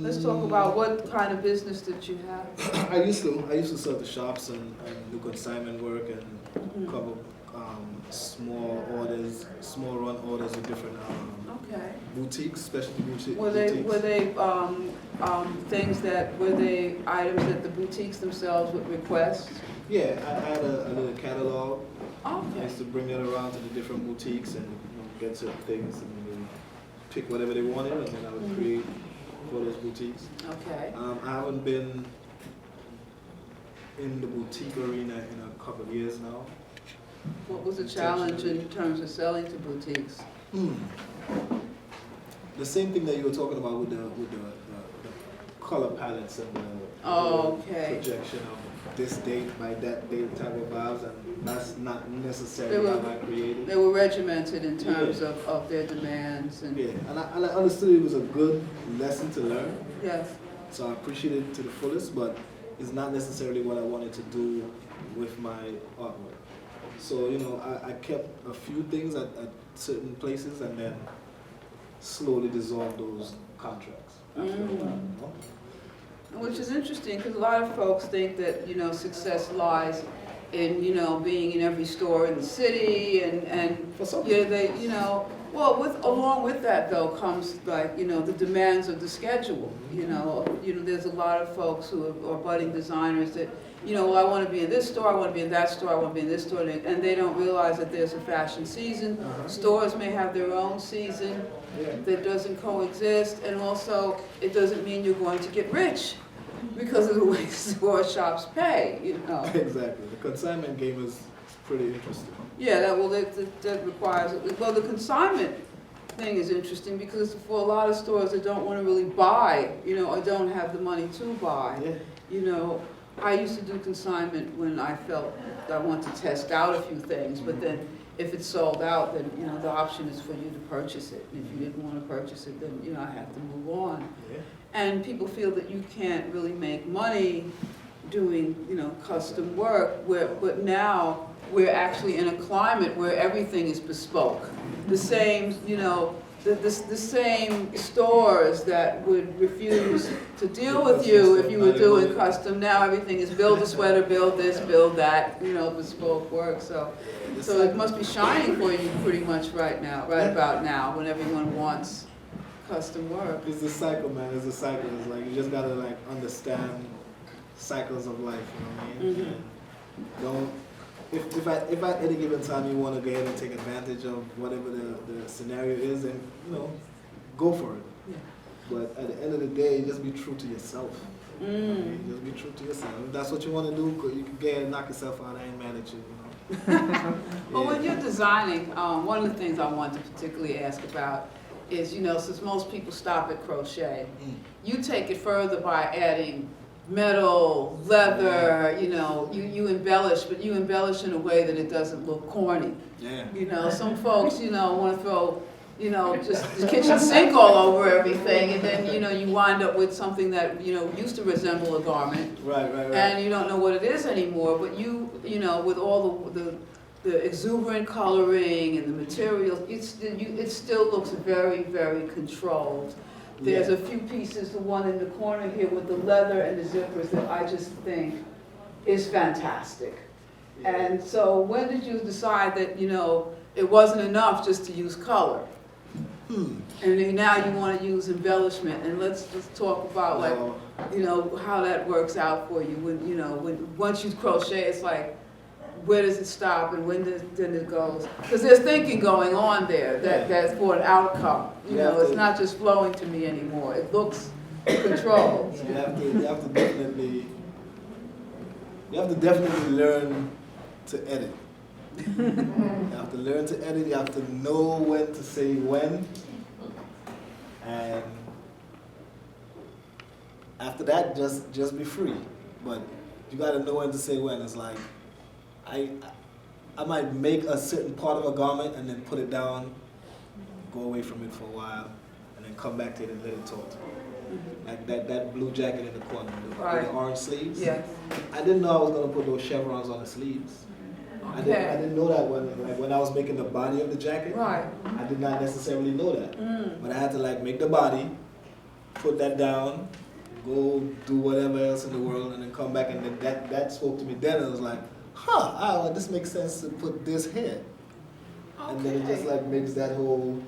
Let's talk about what kind of business that you have. I used to sell to shops and do consignment work and cover small run orders with different boutiques, specialty boutiques. Were they items that the boutiques themselves would request? Yeah, I had a little catalog. Okay. I used to bring it around to the different boutiques and get certain things and then pick whatever they wanted, and then I would create for those boutiques. Okay. I haven't been in the boutique arena in a couple of years now. What was the challenge in terms of selling to boutiques? The same thing that you were talking about with the color palettes and the projection of this date by that date type of vibes, and that's not necessarily how I created. They were regimented in terms of their demands. And and I understood it was a good lesson to learn. Yes. So I appreciate it to the fullest, but it's not necessarily what I wanted to do with my artwork. So, you know, I kept a few things at certain places and then slowly dissolved those contracts. Which is interesting because a lot of folks think that, you know, success lies in, you know, being in every store in the city and yeah, they, you know, well, along with that though comes like, you know, the demands of the schedule. You know, there's a lot of folks who are budding designers that, you know, well, I want to be in this store, I want to be in that store, I want to be in this store, and they don't realize that there's a fashion season. Stores may have their own season that doesn't coexist, and also it doesn't mean you're going to get rich because of the way store shops pay, you know. Exactly. The consignment game is pretty interesting. Yeah, that requires, well, the consignment thing is interesting because for a lot of stores that don't want to really buy, you know, or don't have the money to buy, you know, I used to do consignment when I felt I want to test out a few things, but then if it's sold out, then, you know, the option is for you to purchase it. And if you didn't want to purchase it, then, you know, I have to move on. And people feel that you can't really make money doing, you know, custom work, but now we're actually in a climate where everything is bespoke. The same, you know, the same stores that would refuse to deal with you if you were doing custom, now everything is build a sweater, build this, build that, you know, bespoke work. So it must be shining for you pretty much right now, about now, when everyone wants custom work. It's the cycle, man. It's the cycle. It's like you just gotta like understand cycles of life. You know what I mean? And don't. If at any given time you want to go ahead and take advantage of whatever the scenario is, then, you know, go for it. But at the end of the day, just be true to yourself. Just be true to yourself. If that's what you want to do, you can go ahead and knock yourself out. I ain't mad at you. You know? Well, when you're designing, one of the things I want to particularly ask about is, you know, since most people stop at crochet, you take it further by adding metal, leather, you know, you embellish, but you embellish in a way that it doesn't look corny. Yeah. You know, some folks, you know, want to throw, you know, just the kitchen sink all over everything, and then, you know, you wind up with something that, you know, used to resemble a garment. Right. And you don't know what it is anymore, but you know, with all the exuberant coloring and the materials, it still looks very, very controlled. There's a few pieces, the one in the corner here with the leather and the zippers, that I just think is fantastic. And so when did you decide that, you know, it wasn't enough just to use color? And then now you want to use embellishment, and let's just talk about, like, you know, how that works out for you. When, you know, once you crochet, it's like, where does it stop and then it goes? Because there's thinking going on there that's for an outcome. You know, it's not just flowing to me anymore. It looks controlled. You have to definitely learn to edit. You have to learn to edit. You have to know when to say when, and after that, just be free. But you got to know when to say when. It's like I might make a certain part of a garment and then put it down, go away from it for a while, and then come back to it and let it talk to me. Like that blue jacket in the corner with the orange sleeves. Yes. I didn't know I was gonna put those chevrons on the sleeves. I didn't know that when I was making the body of the jacket. Right. I did not necessarily know that. But I had to like make the body, put that down, go do whatever else in the world, and then come back, and then that spoke to me. Then it was like, well, this makes sense to put this here. Okay. And then it just like makes that whole,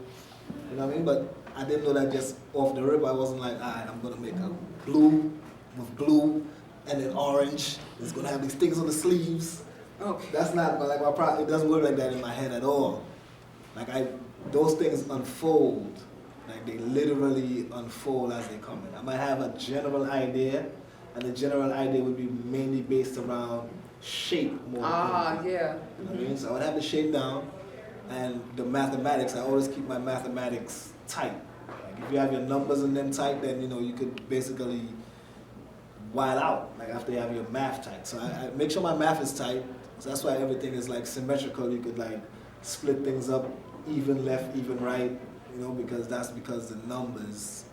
you know what I mean? But I didn't know that just off the rip. I wasn't like, all right, I'm gonna make a blue with blue and then orange. It's gonna have these things on the sleeves. Okay. That's not like my problem. It doesn't work like that in my head at all. Like those things unfold. Like they literally unfold as they come in. I might have a general idea, and the general idea would be mainly based around shape more. Yeah. You know what I mean? So I would have the shape down, and the mathematics, I always keep my mathematics tight. Like if you have your numbers in them tight, then you know you could basically wild out, like after you have your math tight. So I make sure my math is tight, so that's why everything is like symmetrical. You could like split things up, even left, even right, you know, because the numbers,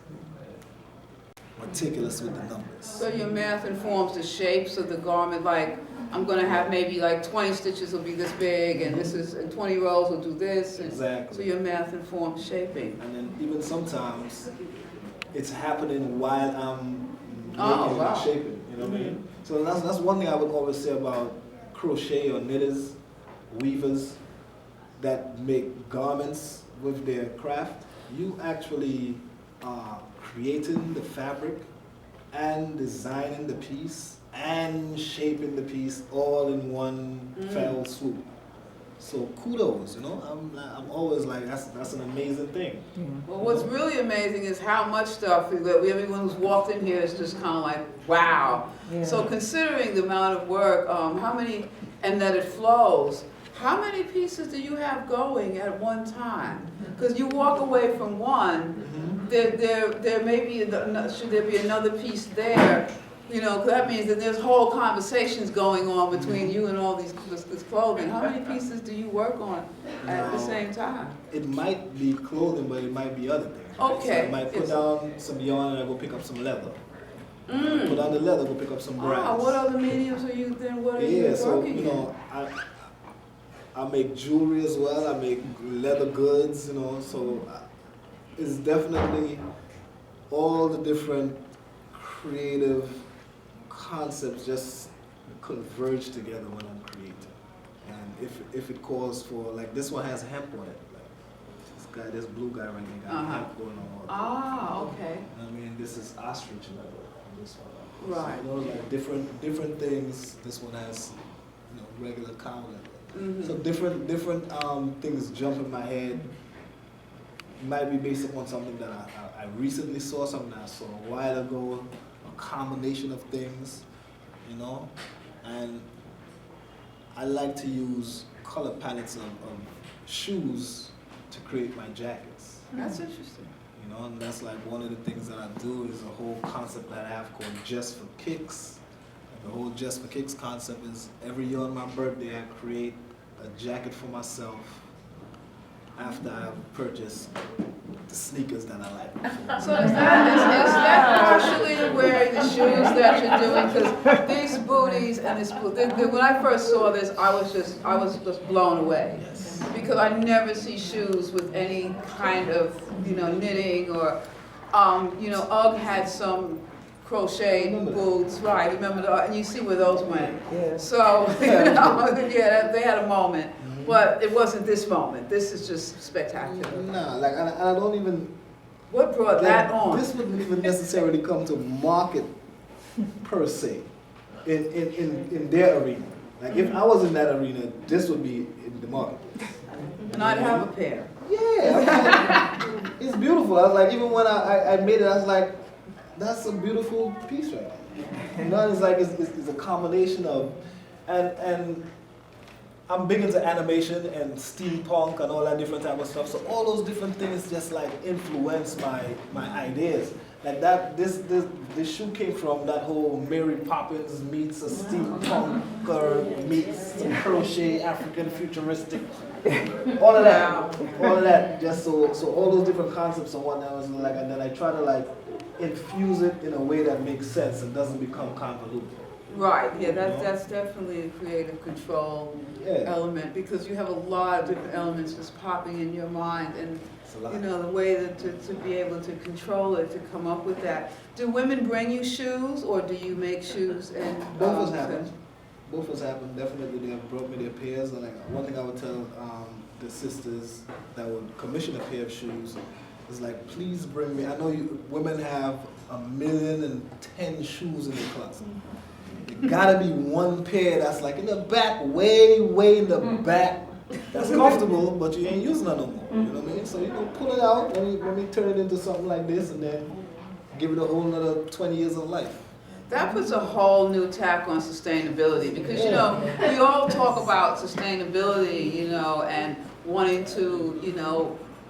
meticulous with the numbers. So your math informs the shapes of the garment, like, I'm gonna have maybe like 20 stitches will be this big, and this is, and 20 rows will do this. And exactly. So your math informs shaping. And then even sometimes, it's happening while I'm making wow. and shaping, you know what I mean? So that's one thing I would always say about crochet or knitters, weavers, that make garments with their craft. You actually are creating the fabric and designing the piece and shaping the piece all in one fell swoop. So kudos, you know. I'm always like, that's an amazing thing. Well, what's really amazing is how much stuff everyone who's walked in here is just kind of like, wow. Yeah. So considering the amount of work, how many, and that it flows, how many pieces do you have going at one time? Because you walk away from one, there may be, should there be another piece there? You know, that means that there's whole conversations going on between you and all this clothing. How many pieces do you work on at the same time? It might be clothing, but it might be other things. Right? Okay. So I might put down some yarn and I go pick up some leather. Put down the leather, go pick up some brass. What other mediums are you then? What are you working so you know, I make jewelry as well. I make leather goods. You know, so it's definitely all the different creative concepts just converge together when I'm creating. And if it calls for, like this one has hemp on it. Like this blue guy right here got hemp going on. Okay. I mean, this is ostrich leather on this one. Right. So, you know, like different things. This one has, you know, regular cow leather. So different things jump in my head. It might be based upon something that I recently saw, something that I saw a while ago. Combination of things, you know, and I like to use color palettes of shoes to create my jackets. That's interesting. You know, and that's like one of the things that I do is a whole concept that I have called Just for Kicks. And the whole Just for Kicks concept is every year on my birthday I create a jacket for myself after I've purchased the sneakers that I like. So is that partially to wearing the shoes that you're doing? Because these booties and this when I first saw this, I was just blown away. Yes. Because I never see shoes with any kind of, knitting or, UGG had some crochet boots, right? Remember and you see where those went. Yeah. So, yeah, they had a moment. But it wasn't this moment. This is just spectacular. Nah, like I don't even. What brought that on? This wouldn't even necessarily come to market per se, in their arena. Like if I was in that arena, this would be in the market. And I'd have a pair. Yeah, like, it's beautiful. I was like, even when I made it, I was like, that's a beautiful piece right there. You know, it's like it's a combination of, and I'm big into animation and steampunk and all that different type of stuff. So all those different things just like influence my ideas. Like that, this shoe came from that whole Mary Poppins meets a steampunker meets some crochet, African futuristic, all of that. Just so all those different concepts and whatnot was like, and then I try to like infuse it in a way that makes sense and doesn't become convoluted. Right, yeah, that's definitely a creative control element because you have a lot of different elements just popping in your mind and the way to be able to control it, to come up with that. Do women bring you shoes or do you make shoes? And both has happened. Both has happened. Definitely they have brought me their pairs. And like one thing I would tell the sisters that would commission a pair of shoes is like, please bring me. I know women have 1,000,010 shoes in their closet. It gotta be one pair that's like in the back, way in the back. That's comfortable, but you ain't using it no more. You know what I mean? So you can pull it out when we turn it into something like this, and then give it a whole another 20 years of life. That puts a whole new tack on sustainability because we all talk about sustainability, and wanting to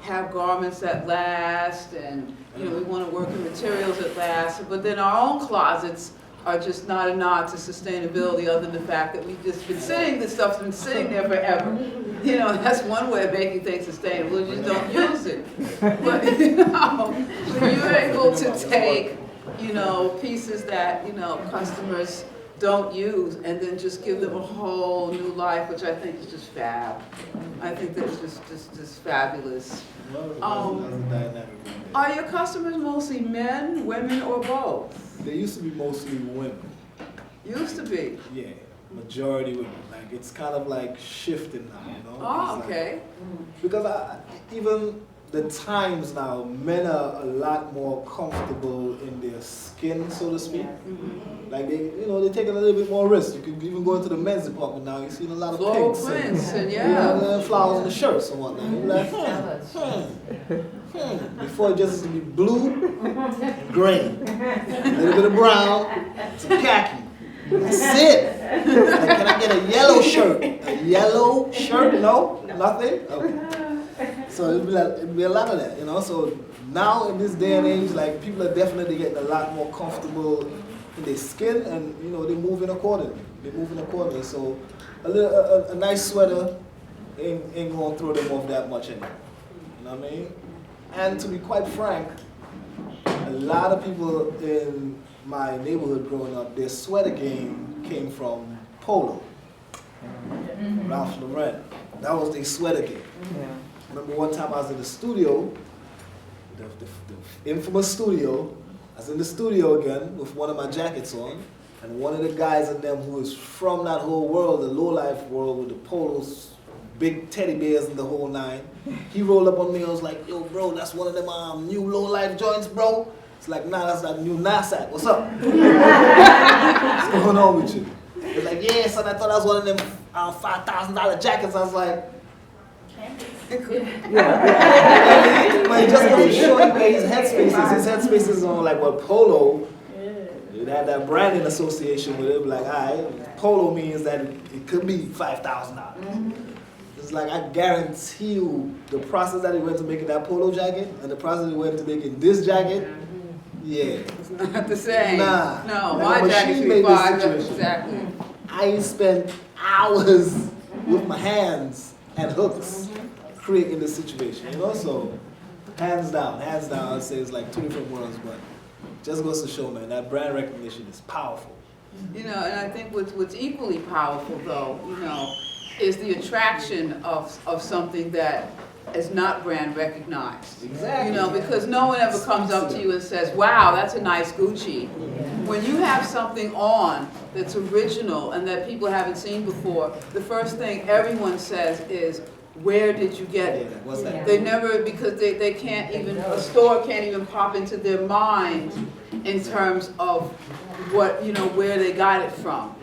have garments that last, and we want to work in materials that last, but then our own closets are just not a nod to sustainability other than the fact that we've just been this stuff's been sitting there forever. That's one way of making things sustainable, you just don't use it. But, when you're able to take, pieces that, customers don't use and then just give them a whole new life, which I think is just fab. I think that's just fabulous. Are your customers mostly men, women, or both? They used to be mostly women. Used to be? Yeah, majority women. Like it's kind of like shifting now, Oh, okay. Because even the times now, men are a lot more comfortable in their skin, so to speak. Like they take a little bit more risk. You can even go into the men's department now. You've seen a lot of Floral pinks prints and flowers on the shirts and whatnot. You're like, Before it just used to be blue and gray, a little bit of brown, some khaki. That's it. Like, can I get a yellow shirt? A yellow shirt? No? Nothing? Okay. So it'd be a lot of that, So now in this day and age, like people are definitely getting a lot more comfortable in their skin, and they're moving accordingly. So a nice sweater ain't gonna throw them off that much anymore. You know what I mean? And to be quite frank, a lot of people in my neighborhood growing up, their sweater game came from polo. Ralph Lauren. That was their sweater game. I remember one time I was in the studio, the infamous studio. I was in the studio again with one of my jackets on, and one of the guys in them who is from that whole world, the low-life world with the polos, big teddy bears and the whole nine. He rolled up on me and was like, yo, bro, that's one of them new low-life joints, bro. It's like, nah, that's that new NASAC. What's up? What's going on with you? He's like, yeah, son, I thought that was one of them $5,000 jackets. I was like, but he just goes to show you where his headspace is. His headspace is on like what polo. It had that branding association with it. Like, all right, polo means that it could be $5,000. It's like I guarantee you the process that he went to making that polo jacket and the process he went to making this jacket, yeah. It's not the same. Nah. No, Like my jacket's required. Exactly. I spent hours with my hands and hooks creating the situation. You know, so hands down, I'd say it's like two different worlds, but just goes to show, man, that brand recognition is powerful. You know, and I think what's equally powerful, though, you know, is the attraction of something that is not brand recognized. Exactly. You know, because no one ever comes up to you and says, wow, that's a nice Gucci. When you have something on that's original and that people haven't seen before, the first thing everyone says is, where did you get it? What's that? They never, because they can't even, a store can't even pop into their mind in terms of what, you know, where they got it from,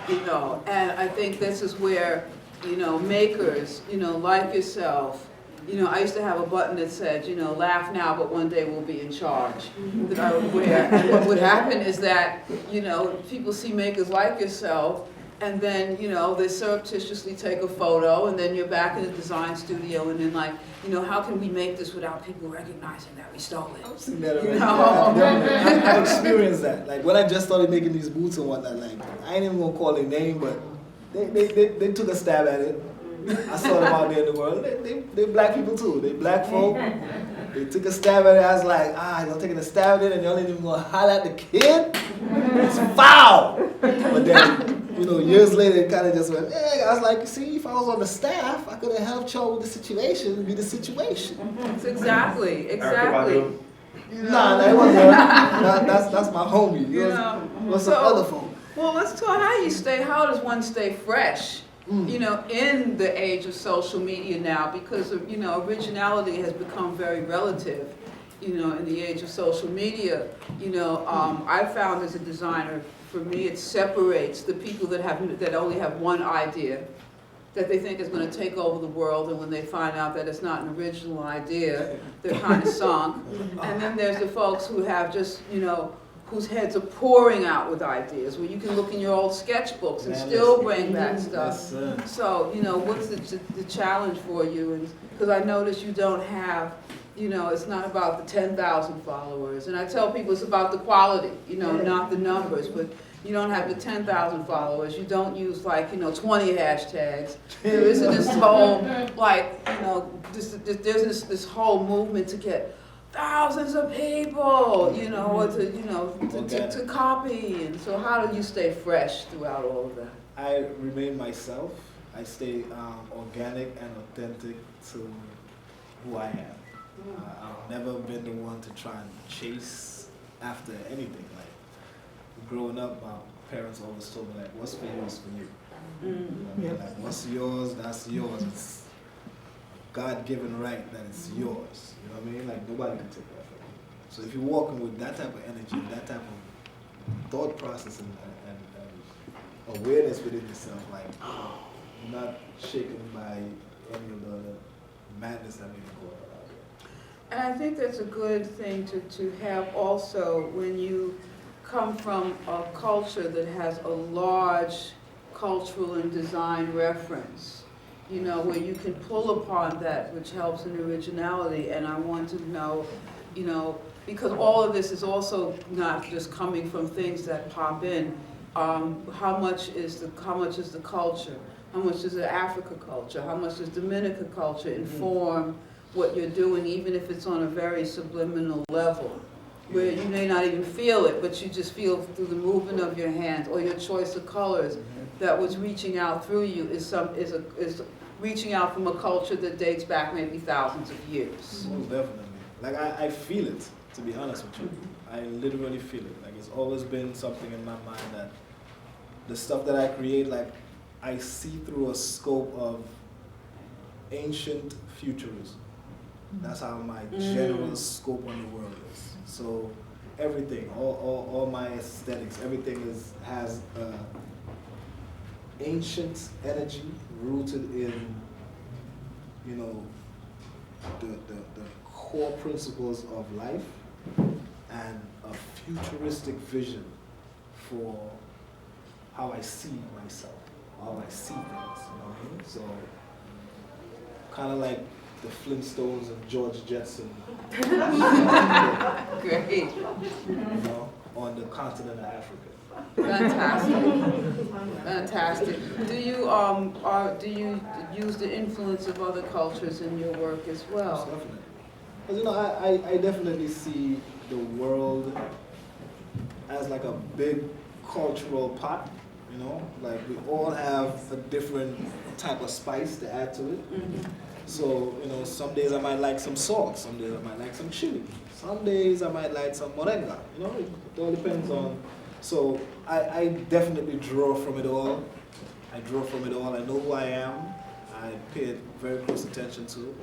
you know. And I think this is where, you know, makers, you know, like yourself, you know, I used to have a button that said, you know, laugh now, but one day we'll be in charge, that I would wear. And what would happen is that, you know, people see makers like yourself, and then, you know, they surreptitiously take a photo, and then you're back in the design studio, and then like, you know, how can we make this without people recognizing that we stole it? I've seen that already. You know? Yeah, I've experienced that. Like when I just started making these boots and whatnot, like I ain't even gonna call their name, but they took a stab at it. I saw them out there in the world. They black people too. They black folk. They took a stab at it. I was like, you're taking a stab at it and y'all ain't even gonna holler at the kid? It's foul! But then, you know, years later it kind of just went, hey, I was like, see, if I was on the staff, I could have helped y'all with the situation, be the situation. Exactly. Nah, that wasn't that's my homie. You know, what's some other folk? Well, let's talk how does one stay fresh, you know, in the age of social media now, because of, you know, originality has become very relative, you know, in the age of social media. You know, I found as a designer, for me, it separates the people that only have one idea that they think is going to take over the world, and when they find out that it's not an original idea, they're kind of sunk. And then there's the folks who have just, you know, whose heads are pouring out with ideas, where you can look in your old sketchbooks and still bring back stuff. Yes, so, you know, what's the challenge for you? Because I notice you don't have, you know, it's not about the 10,000 followers. And I tell people it's about the quality, you know, not the numbers. But you don't have the 10,000 followers. You don't use, like, you know, 20 hashtags. There isn't this whole, like, you know, there's this whole movement to get thousands of people, you know, or to copy. And so how do you stay fresh throughout all of that? I remain myself. I stay organic and authentic to who I am. I've never been the one to try and chase after anything. Like growing up, my parents always told me, like, what's for you is for you. You know, like, what's yours, that's yours. It's God-given right that it's yours. You know what I mean? Like, nobody can take that from you. So if you're walking with that type of energy, that type of thought process and awareness within yourself, like, you're not shaken by any of the madness that may be going on out there. And I think that's a good thing to have also when you come from a culture that has a large cultural and design reference, you know, where you can pull upon that, which helps in originality. And I want to know, you know, because all of this is also not just coming from things that pop in. How much is the culture? How much does the Africa culture? How much does Dominican culture inform what you're doing, even if it's on a very subliminal level, where you may not even feel it, but you just feel through the movement of your hands or your choice of colors that what's reaching out through you is reaching out from a culture that dates back maybe thousands of years. Most definitely. Like I feel it, to be honest with you. I literally feel it. Like it's always been something in my mind that the stuff that I create, like I see through a scope of ancient futurism. That's how my general scope on the world is. So everything, all my aesthetics, everything has ancient energy rooted in, you know, the core principles of life and a futuristic vision for how I see myself, how I see things, you know what I mean? So kind of like the Flintstones and George Jetson. Great. You know, on the continent of Africa. Fantastic. Fantastic. Do you use the influence of other cultures in your work as well? Definitely. Because, you know, I definitely see the world as like a big cultural pot, you know? Like we all have a different type of spice to add to it. Mm-hmm. So, you know, some days I might like some salt, some days I might like some chili, some days I might like some moringa, you know? It all depends on. So I definitely draw from it all. I draw from it all. I know who I am. I pay very close attention to it.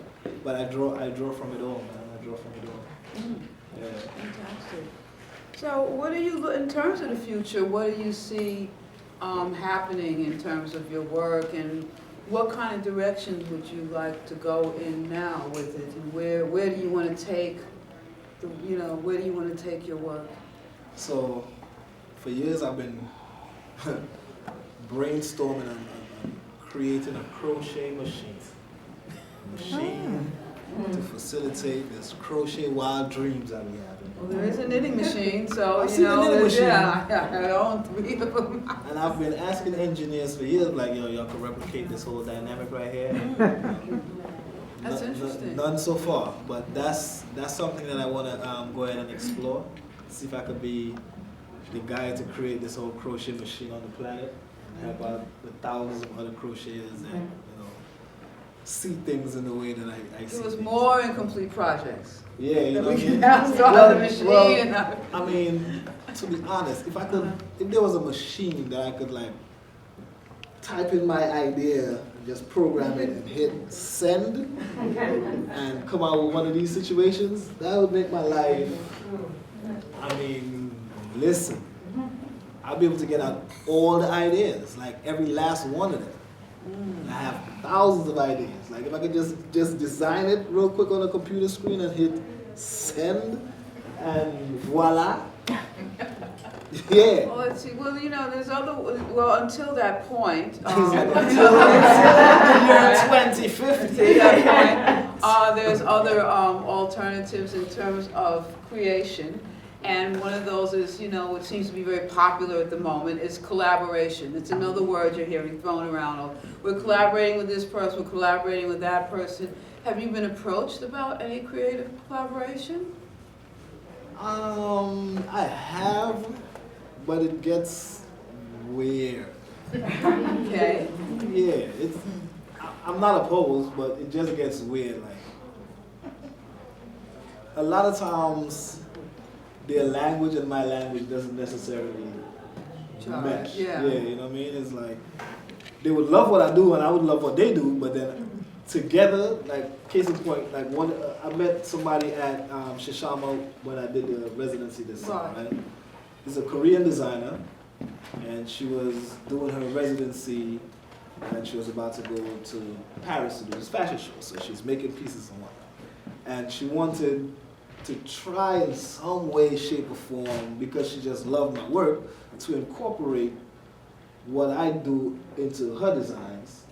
But I draw from it all, man. I draw from it all. Mm. Yeah. Fantastic. So what do you, in terms of the future, what do you see happening in terms of your work, and what kind of directions would you like to go in now with it, and where do you want to take, where do you want to take your work? So for years I've been brainstorming and creating a crochet machine. To facilitate this crochet wild dreams that we have. Well, there is a knitting machine, so I've seen the knitting machine. Yeah, I own 3 of them. And I've been asking engineers for years, like, yo, y'all can replicate this whole dynamic right here. That's interesting. None so far, but that's something that I want to go ahead and explore. See if I could be the guy to create this whole crochet machine on the planet, and help out the thousands of other crocheters and see things in the way that I see. It was things. more incomplete projects. Yeah, you know We what I mean? can now start the machine. I mean, to be honest, if there was a machine that I could like type in my idea and just program it and hit send and come out with one of these situations, that would make my life, I mean, listen, I'll be able to get out all the ideas, like every last one of them. I have thousands of ideas. Like if I could just design it real quick on a computer screen and hit send, and voila. Yeah. Well, let's see. Well, there's other. Well, until that point. Until the year 2050. Until that point, there's other alternatives in terms of creation. And one of those is, what seems to be very popular at the moment is collaboration. It's another word you're hearing thrown around. We're collaborating with this person, we're collaborating with that person. Have you been approached about any creative collaboration? I have, but it gets weird. Okay. Yeah, I'm not opposed, but it just gets weird. Like, a lot of times, their language and my language doesn't necessarily match. Yeah. Yeah, you know what I mean? It's like, they would love what I do and I would love what they do, but then together, like, case in point, like I met somebody at Shishama when I did the residency this summer, right? She's a Korean designer, and she was doing her residency, and she was about to go to Paris to do this fashion show, so she was making pieces and whatnot. And she wanted to try in some way, shape, or form, because she just loved my work, to incorporate what I do into her designs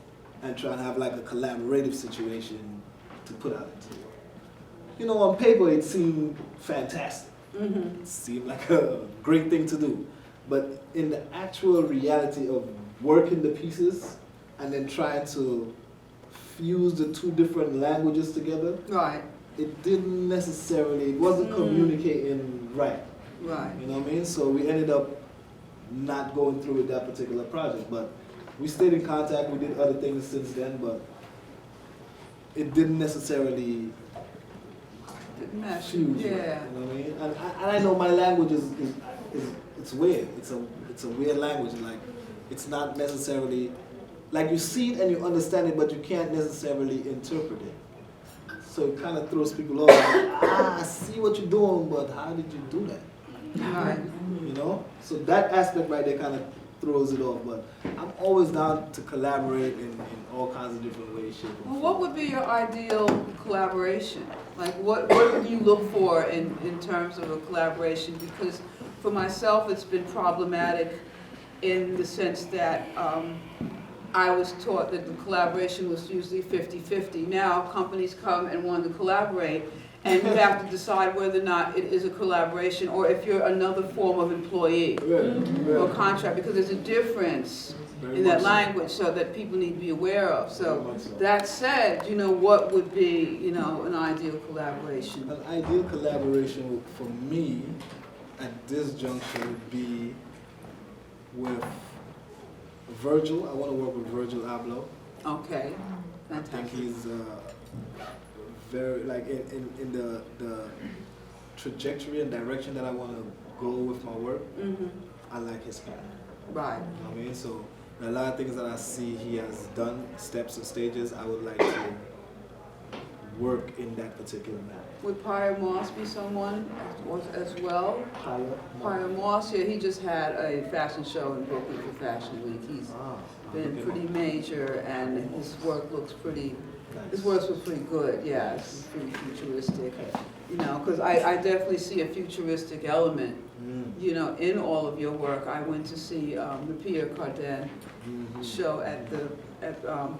and try to have like a collaborative situation to put out into the world. On paper it seemed fantastic. Mm-hmm. It seemed like a great thing to do. But in the actual reality of working the pieces and then trying to fuse the 2 different languages together, right. It didn't necessarily, it wasn't communicating right. Right. You know what I mean? So we ended up not going through with that particular project. But we stayed in contact, we did other things since then, but it didn't necessarily fuse. Yeah. Right, you know what I mean? And I know my language is it's weird. It's a weird language. Like, it's not necessarily, like you see it and you understand it, but you can't necessarily interpret it. So it kind of throws people off. Like, I see what you're doing, but how did you do that? Right. So that aspect right there kind of throws it off. But I'm always down to collaborate in all kinds of different ways, shape, and Well, form. what would be your ideal collaboration? Like, what do you look for in terms of a collaboration? Because for myself, it's been problematic in the sense that I was taught that the collaboration was usually 50-50. Now companies come and want to collaborate, and you have to decide whether or not it is a collaboration or if you're another form of employee or contract, because there's a difference in that language, so that people need to be aware of. So that said, you know, what would be, you know, an ideal collaboration? An ideal collaboration for me at this juncture would be with Virgil. I want to work with Virgil Abloh. Okay, I think fantastic. he's very, like, in the trajectory and direction that I want to go with my work. I like his pattern. Right. You know what I mean? So there are a lot of things that I see he has done, steps and stages. I would like to work in that particular manner. Would Pyre Moss be someone as well? Pyre Moss, yeah, he just had a fashion show in Brooklyn for Fashion Week. He's been pretty major, and his work looks pretty, his work was pretty good, yeah, it's pretty futuristic. You know, because I definitely see a futuristic element, you know, in all of your work. I went to see the Pierre Cardin show at the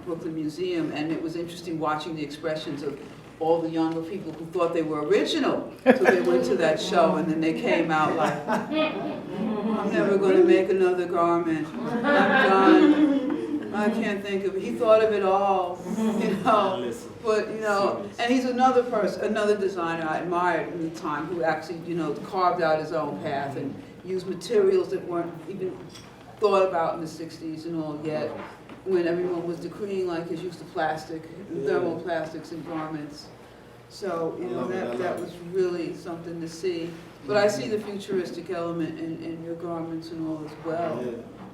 Brooklyn Museum, and it was interesting watching the expressions of all the younger people who thought they were original. So they went to that show, and then they came out like, I'm never going to make another garment. I'm done. I can't think of it. He thought of it all, you know. But, you know, and he's another person, another designer I admired in the time who actually, you know, carved out his own path and used materials that weren't even thought about in the 60s and all yet, when everyone was decreeing like his use of plastic, thermoplastics in garments. So, you know, that was really something to see. But I see the futuristic element in your garments and all as well.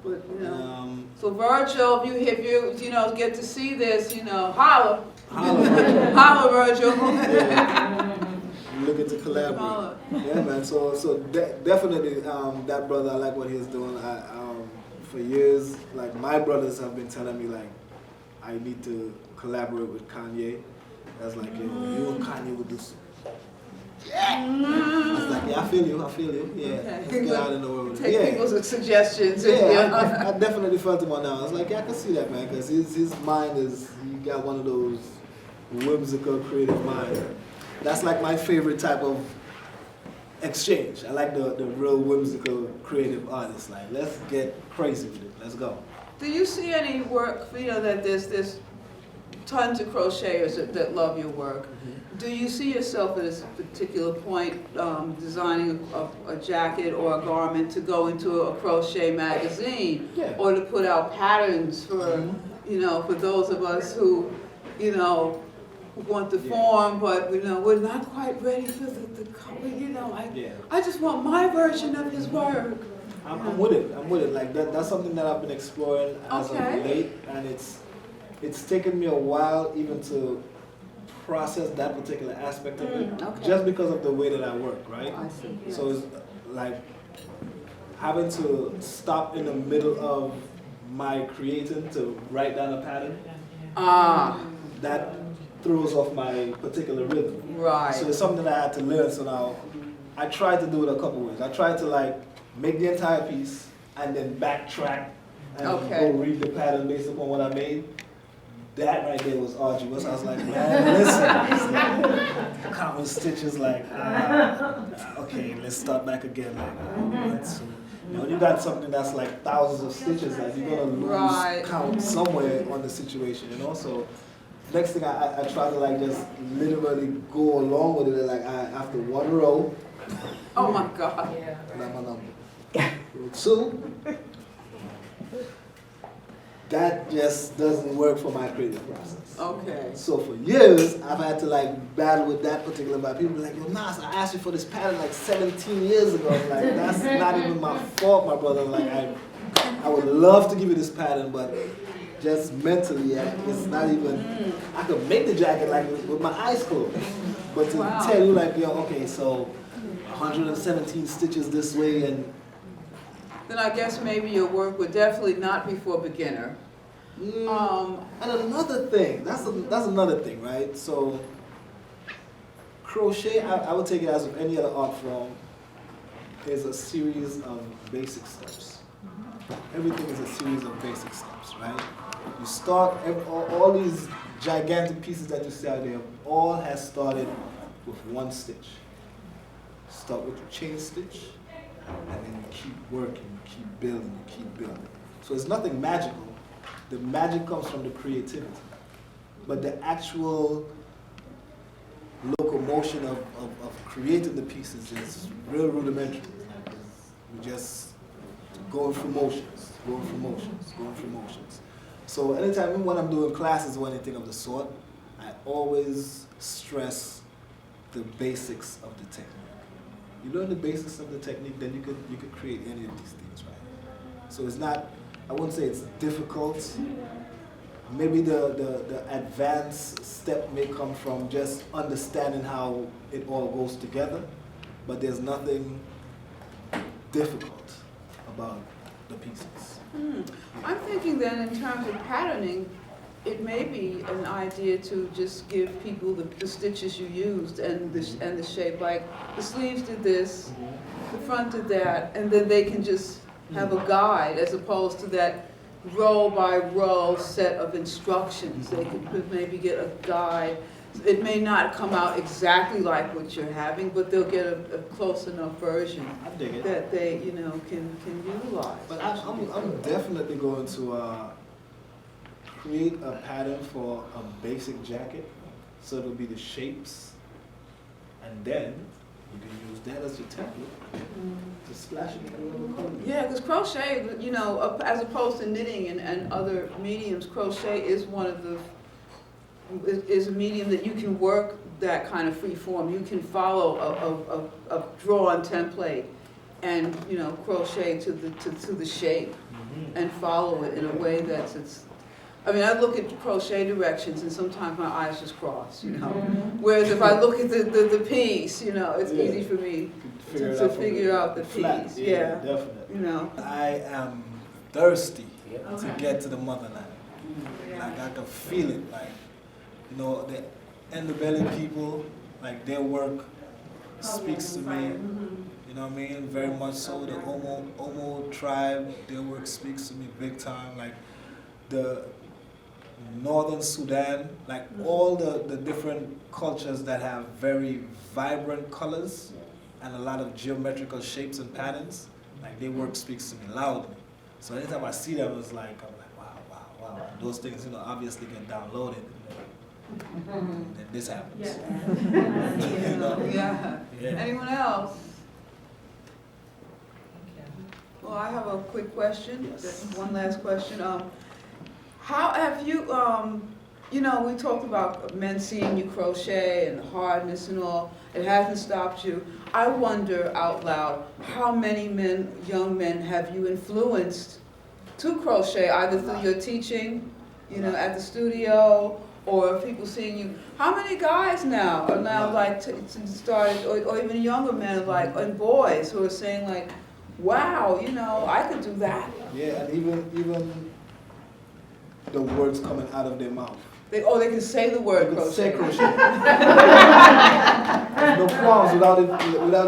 But, you know, so Virgil, if you know, get to see this, you know, holla. Holla, Virgil. Looking to collaborate. Yeah, man. So definitely, that brother, I like what he's doing. For years, like, my brothers have been telling me, like, I need to collaborate with Kanye. That's like, you and Kanye would do some. Yeah. I was like, yeah, I feel you. Yeah. Okay. Let's get out in the world. Take people's suggestions. Yeah, I definitely felt him on that. I was like, yeah, I can see that, man, because his mind is, he got one of those whimsical, creative mind. That's like my favorite type of exchange. I like the real whimsical, creative artists. Like, let's get crazy with it. Let's go. Do you see any work, you know, that there's tons of crocheters that love your work? Do you see yourself at a particular point designing a jacket or a garment to go into a crochet magazine, or to put out patterns for, you know, for those of us who, you know, want the form, but, you know, we're not quite ready for the color, you know, I just want my version of his work. I'm with it. Like, that's something that I've been exploring as of late, and it's taken me a while even to process that particular aspect of it, just because of the way that I work, right? I see, yes. So it's like having to stop in the middle of my creating to write down a pattern. That throws off my particular rhythm. Right. So it's something that I had to learn. So now I tried to do it a couple ways. I tried to, like, make the entire piece and then backtrack and go read the pattern based upon what I made. That right there was arduous. I was like, man, listen, counting stitches, like, okay, let's start back again. Like, you know, you got something that's like thousands of stitches, like, you're gonna lose count somewhere on the situation, you know. So next thing I try to, like, just literally go along with it. Like, after one row. Oh my God. Not my number. Row 2. That just doesn't work for my creative process. Okay. So for years, I've had to, like, battle with that particular pattern. People be like, yo, Nas, I asked you for this pattern like 17 years ago. I'm like, that's not even my fault, my brother. Like, I would love to give you this pattern, but just mentally, it's not even, I could make the jacket, like, with my eyes closed. But to tell you, like, yo, okay, so 117 stitches this way, and then I guess maybe your work would definitely not be for a beginner. And another thing, that's another thing, right? So crochet, I would take it as with any other art form, is a series of basic steps. Everything is a series of basic steps, right? You start, all these gigantic pieces that you see out there, all has started with one stitch. Start with your chain stitch, and then you keep working, you keep building, you keep building. So it's nothing magical. The magic comes from the creativity. But the actual locomotion of creating the pieces is real rudimentary. We just going through motions, going through motions, going through motions. So anytime when I'm doing classes or anything of the sort, I always stress the basics of the technique. You learn the basics of the technique, then you could create any of these things, right? So it's not, I wouldn't say it's difficult. Maybe the advanced step may come from just understanding how it all goes together, but there's nothing difficult about the pieces. I'm thinking then in terms of patterning, it may be an idea to just give people the stitches you used and the shape. Like the sleeves did this, the front did that, and then they can just have a guide as opposed to that row by row set of instructions. They could maybe get a guide. It may not come out exactly like what you're having, but they'll get a close enough version that they, can utilize. But I'm definitely going to create a pattern for a basic jacket, so it'll be the shapes, and then you can use that as your template to splash it in the color. Yeah, because crochet, as opposed to knitting and other mediums, crochet is one of the is a medium that you can work that kind of free form. You can follow a drawn template and crochet to the shape and follow it in a way that's I mean, I look at crochet directions and sometimes my eyes just cross, Whereas if I look at the piece, it's easy for me to figure out the piece. Yeah, definitely. I am thirsty to get to the motherland. Like I can feel it. Like the underbelly people, like their work speaks to me. You know what I mean? Very much so. The Omo tribe, their work speaks to me big time. Like the Northern Sudan, like all the different cultures that have very vibrant colors and a lot of geometrical shapes and patterns, like their work speaks to me loudly. So anytime I see them, I'm like, wow. And those things, obviously get downloaded. And then this happens. Yeah. Anyone else? Well, I have a quick question. Yes. One last question. How have you, we talked about men seeing you crochet and hardness and all. It hasn't stopped you. I wonder out loud, how many young men have you influenced to crochet, either through your teaching, at the studio, or people seeing you? How many guys now are like started, or even younger men and boys who are saying like, wow, I could do that. Yeah, and even the words coming out of their mouth. They can say the word crochet. Say crochet. No qualms without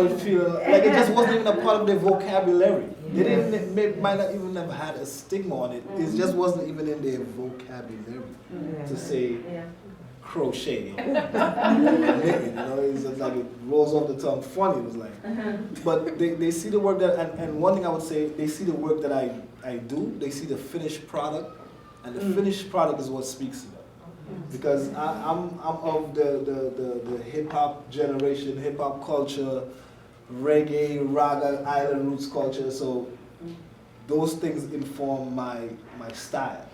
it feeling like it just wasn't even a part of their vocabulary. They might not even have had a stigma on it. It just wasn't even in their vocabulary to say crochet. It's just like it rolls off the tongue funny. It was like, but they see the work and one thing I would say, they see the work that I do. They see the finished product, and the finished product is what speaks to them. Because I'm of the hip hop generation, hip hop culture, reggae, raga, island roots culture. So those things inform my style.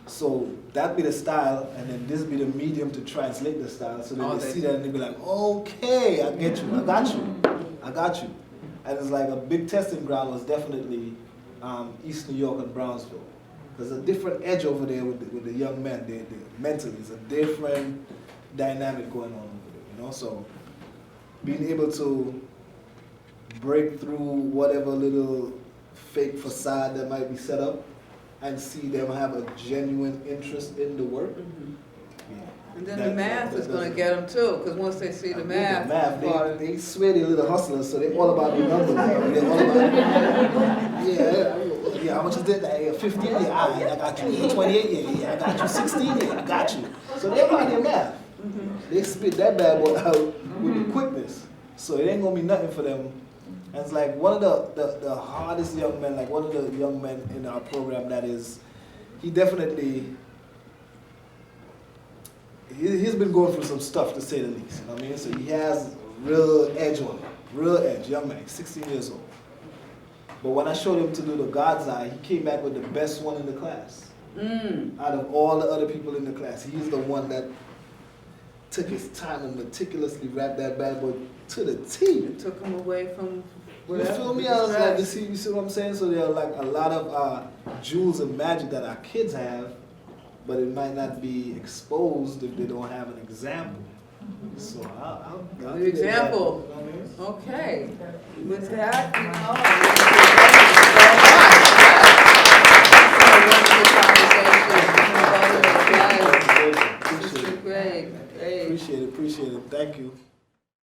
So that be the style, and then this be the medium to translate the style. So then they see that and they be like, okay, I get you, I got you. And it's like a big testing ground was definitely East New York and Brownsville. There's a different edge over there with the young men. They mentally, it's a different dynamic going on over there, So being able to break through whatever little fake facade that might be set up and see them have a genuine interest in the work. And then the math is going to get them too, because once they see the math, they swear they're little hustlers, so they're all about the numbers. They're all about, much is it? Like, 15, yeah, all right, I got you. 28, yeah, I got you. 16, yeah, I got you. So they're about their math. They spit that bad boy out with the quickness. So it ain't gonna be nothing for them. And it's like one of the hardest young men, like one of the young men in our program that is, he definitely, he's been going through some stuff to say the least, you know what I mean? So he has real edge on him, real edge, young man, 16 years old. But when I showed him to do the God's Eye, he came back with the best one in the class. Out of all the other people in the class, he's the one that took his time and meticulously wrapped that bad boy to the T. It took him away from whatever. You feel me? I was like, you see what I'm saying? So there are like a lot of jewels of magic that our kids have, but it might not be exposed if they don't have an example. So I'll the example. That, you know what I mean? Okay. With that, you know.